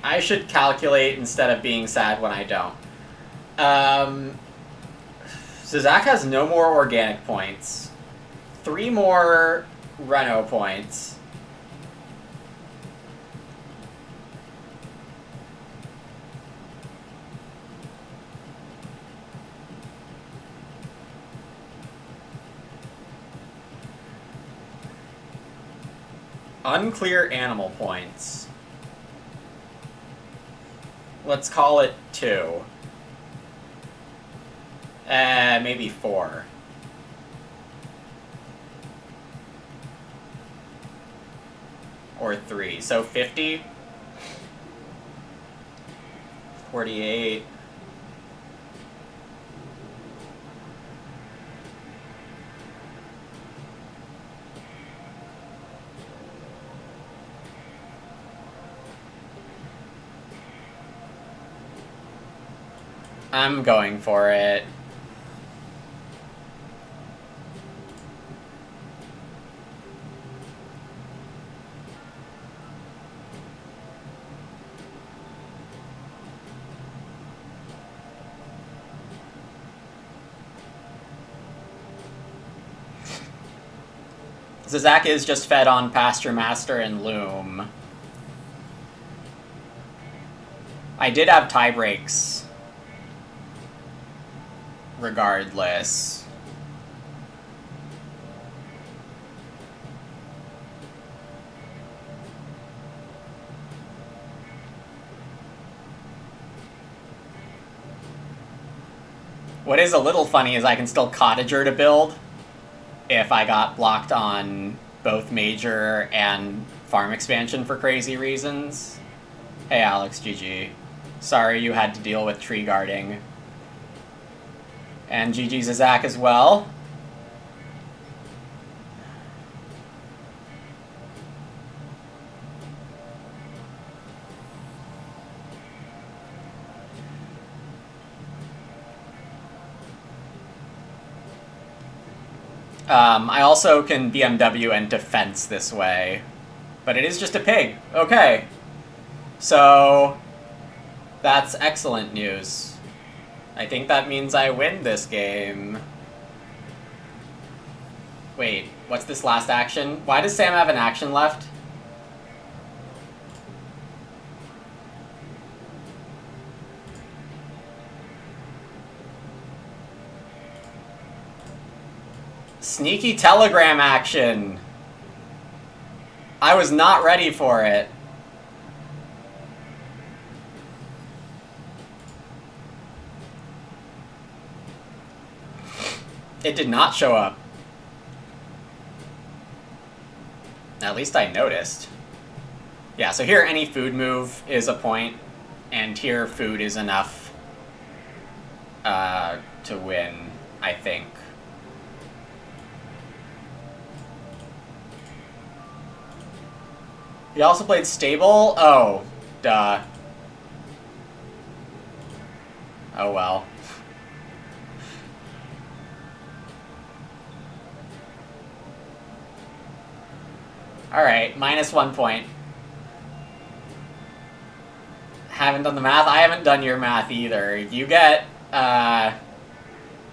I should calculate instead of being sad when I don't. So Zach has no more organic points. 3 more Reno points. Unclear animal points. Let's call it 2. Maybe 4. Or 3. So 50. 48. I'm going for it. Zizak is just fed on Pasture Master and Loom. I did have tie breaks. Regardless. What is a little funny is I can still Cottager to build if I got blocked on both Major and Farm Expansion for crazy reasons. Hey Alex, GG. Sorry you had to deal with tree guarding. And GG Zizak as well. I also can BMW and defense this way. But it is just a pig. Okay. So, that's excellent news. I think that means I win this game. Wait, what's this last action? Why does Sam have an action left? Sneaky telegram action. I was not ready for it. It did not show up. At least I noticed. Yeah, so here any food move is a point, and here food is enough to win, I think. He also played stable? Oh, duh. Oh well. Alright, -1 point. Haven't done the math. I haven't done your math either. You get, well,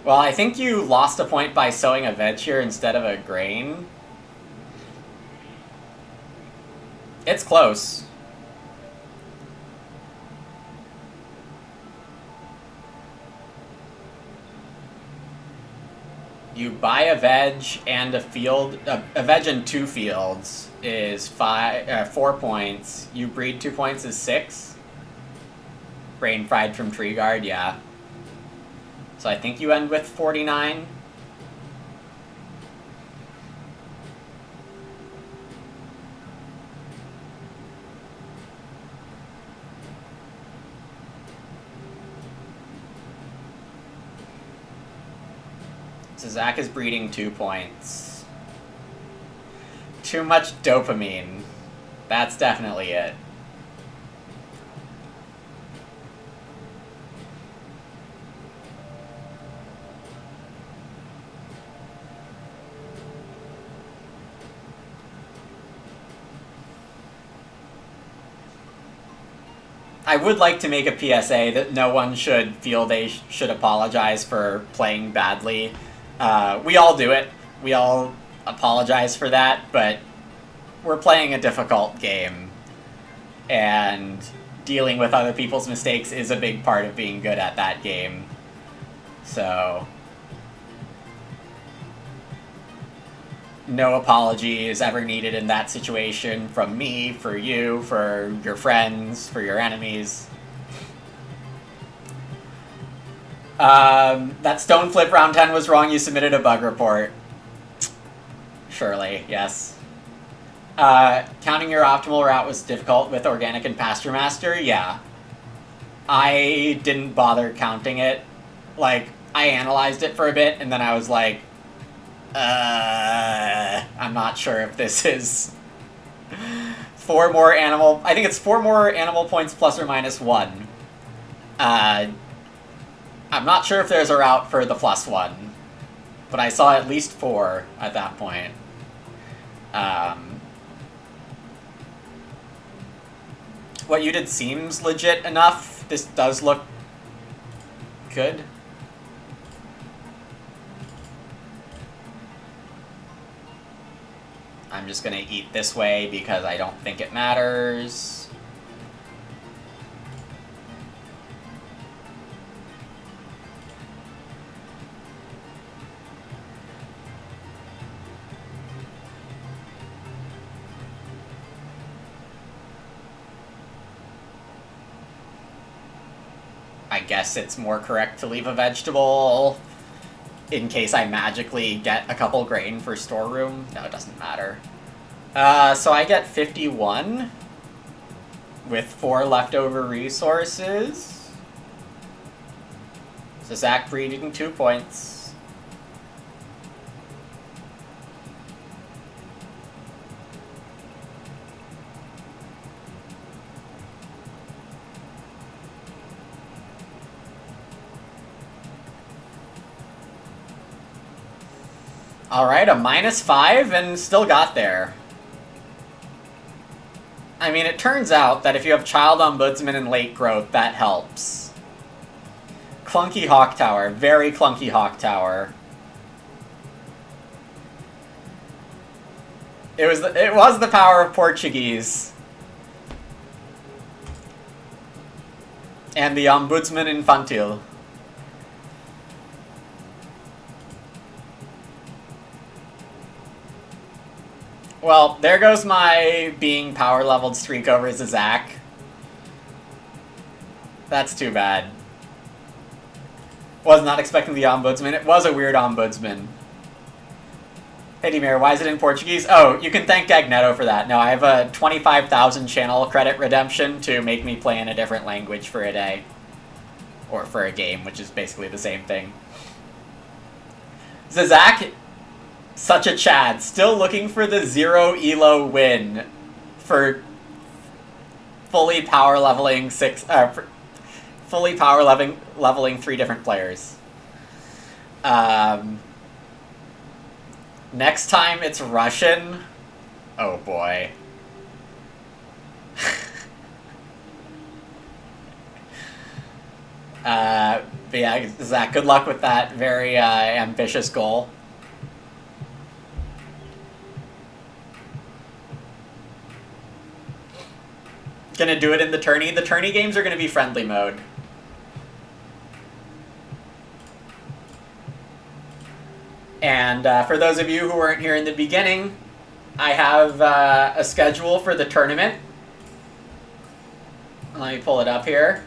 I think you lost a point by sowing a veg here instead of a grain. It's close. You buy a veg and a field, a veg and 2 fields is 4 points. You breed 2 points is 6. Brain fried from tree guard, yeah. So I think you end with 49. So Zach is breeding 2 points. Too much dopamine. That's definitely it. I would like to make a PSA that no one should feel they should apologize for playing badly. We all do it. We all apologize for that, but we're playing a difficult game. And dealing with other people's mistakes is a big part of being good at that game. So... No apology is ever needed in that situation from me, for you, for your friends, for your enemies. That stone flip round 10 was wrong. You submitted a bug report. Surely, yes. Counting your optimal route was difficult with Organic and Pasture Master? Yeah. I didn't bother counting it. Like, I analyzed it for a bit, and then I was like, I'm not sure if this is 4 more animal... I think it's 4 more animal points plus or minus 1. I'm not sure if there's a route for the +1, but I saw at least 4 at that point. What you did seems legit enough. This does look good. I'm just gonna eat this way because I don't think it matters. I guess it's more correct to leave a vegetable in case I magically get a couple grain for storeroom. No, it doesn't matter. So I get 51 with 4 leftover resources. So Zach breeding 2 points. Alright, a -5 and still got there. I mean, it turns out that if you have Child Ombudsman and late growth, that helps. Clunky Hawk Tower. Very clunky Hawk Tower. It was the power of Portuguese. And the Ombudsman Infantil. Well, there goes my being power-leveled streak over Zizak. That's too bad. Was not expecting the Ombudsman. It was a weird Ombudsman. Hey, Demir, why is it in Portuguese? Oh, you can thank Gagnetto for that. No, I have a 25,000 channel credit redemption to make me play in a different language for a day. Or for a game, which is basically the same thing. Zizak... Such a Chad. Still looking for the 0 elo win for fully power leveling fully power leveling 3 different players. Next time it's Russian. Oh boy. But yeah, Zach, good luck with that very ambitious goal. Gonna do it in the tourney. The tourney games are gonna be friendly mode. And for those of you who weren't here in the beginning, I have a schedule for the tournament. Let me pull it up here.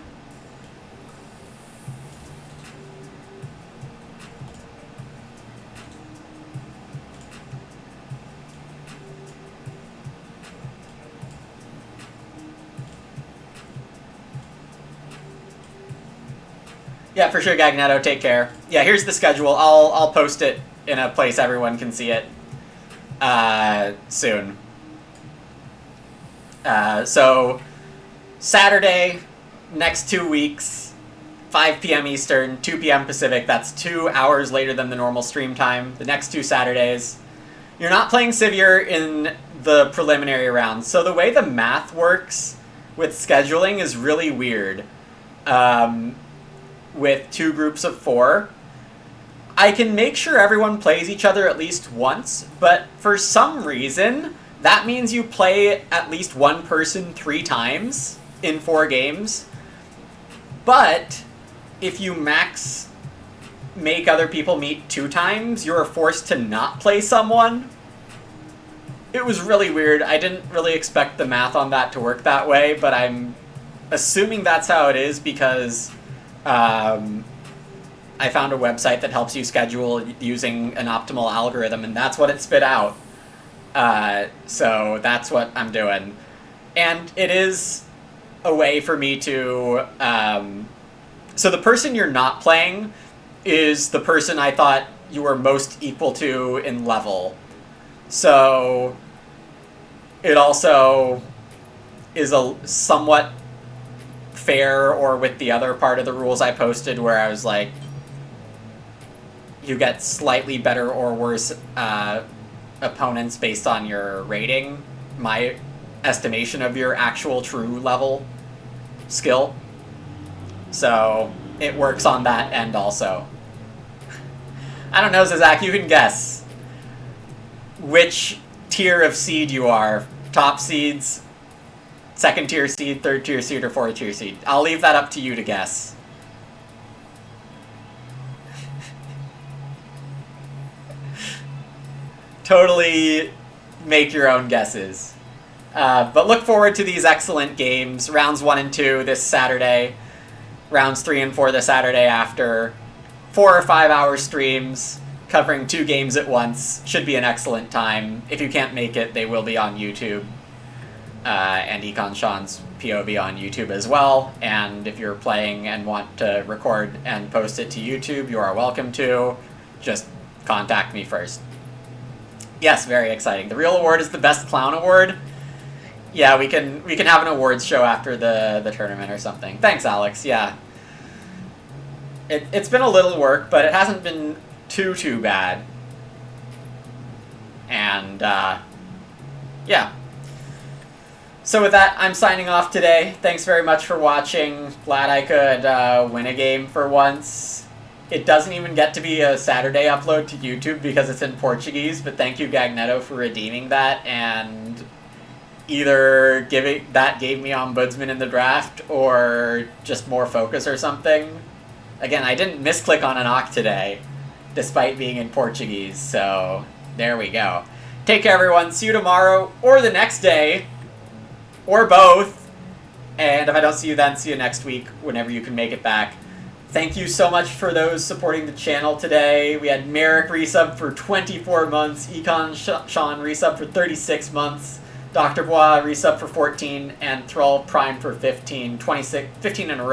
Yeah, for sure, Gagnetto. Take care. Yeah, here's the schedule. I'll post it in a place everyone can see it soon. So, Saturday, next 2 weeks, 5 p.m. Eastern, 2 p.m. Pacific. That's 2 hours later than the normal stream time. The next 2 Saturdays. You're not playing Sivir in the preliminary rounds. So the way the math works with scheduling is really weird. With 2 groups of 4. I can make sure everyone plays each other at least once, but for some reason, that means you play at least one person 3 times in 4 games. But if you make other people meet 2 times, you're forced to not play someone. It was really weird. I didn't really expect the math on that to work that way, but I'm assuming that's how it is because I found a website that helps you schedule using an optimal algorithm, and that's what it spit out. So that's what I'm doing. And it is a way for me to... so the person you're not playing is the person I thought you were most equal to in level. So it also is a somewhat fair, or with the other part of the rules I posted where I was like, you get slightly better or worse opponents based on your rating, my estimation of your actual true level skill. So it works on that end also. I don't know, Zach, you can guess which tier of seed you are. Top seeds, second tier seed, third tier seed, or fourth tier seed. I'll leave that up to you to guess. Totally make your own guesses. But look forward to these excellent games. Rounds 1 and 2 this Saturday. Rounds 3 and 4 the Saturday after. 4 or 5 hour streams covering 2 games at once. Should be an excellent time. If you can't make it, they will be on YouTube. And Econ Sean's POV on YouTube as well. And if you're playing and want to record and post it to YouTube, you are welcome to. Just contact me first. Yes, very exciting. The real award is the Best Clown Award. Yeah, we can have an awards show after the tournament or something. Thanks, Alex. Yeah. It's been a little work, but it hasn't been too bad. And, yeah. So with that, I'm signing off today. Thanks very much for watching. Glad I could win a game for once. It doesn't even get to be a Saturday upload to YouTube because it's in Portuguese, but thank you, Gagneto, for redeeming that, and either that gave me Ombudsman in the draft, or just more focus or something. Again, I didn't misclick on an Oct today, despite being in Portuguese, so there we go. Take care, everyone. See you tomorrow, or the next day, or both. And if I don't see you then, see you next week, whenever you can make it back. Thank you so much for those supporting the channel today. We had Merrick resub for 24 months, Econ Sean resub for 36 months, Dr. Bois resub for 14, and Thrall Prime for 15 in a row.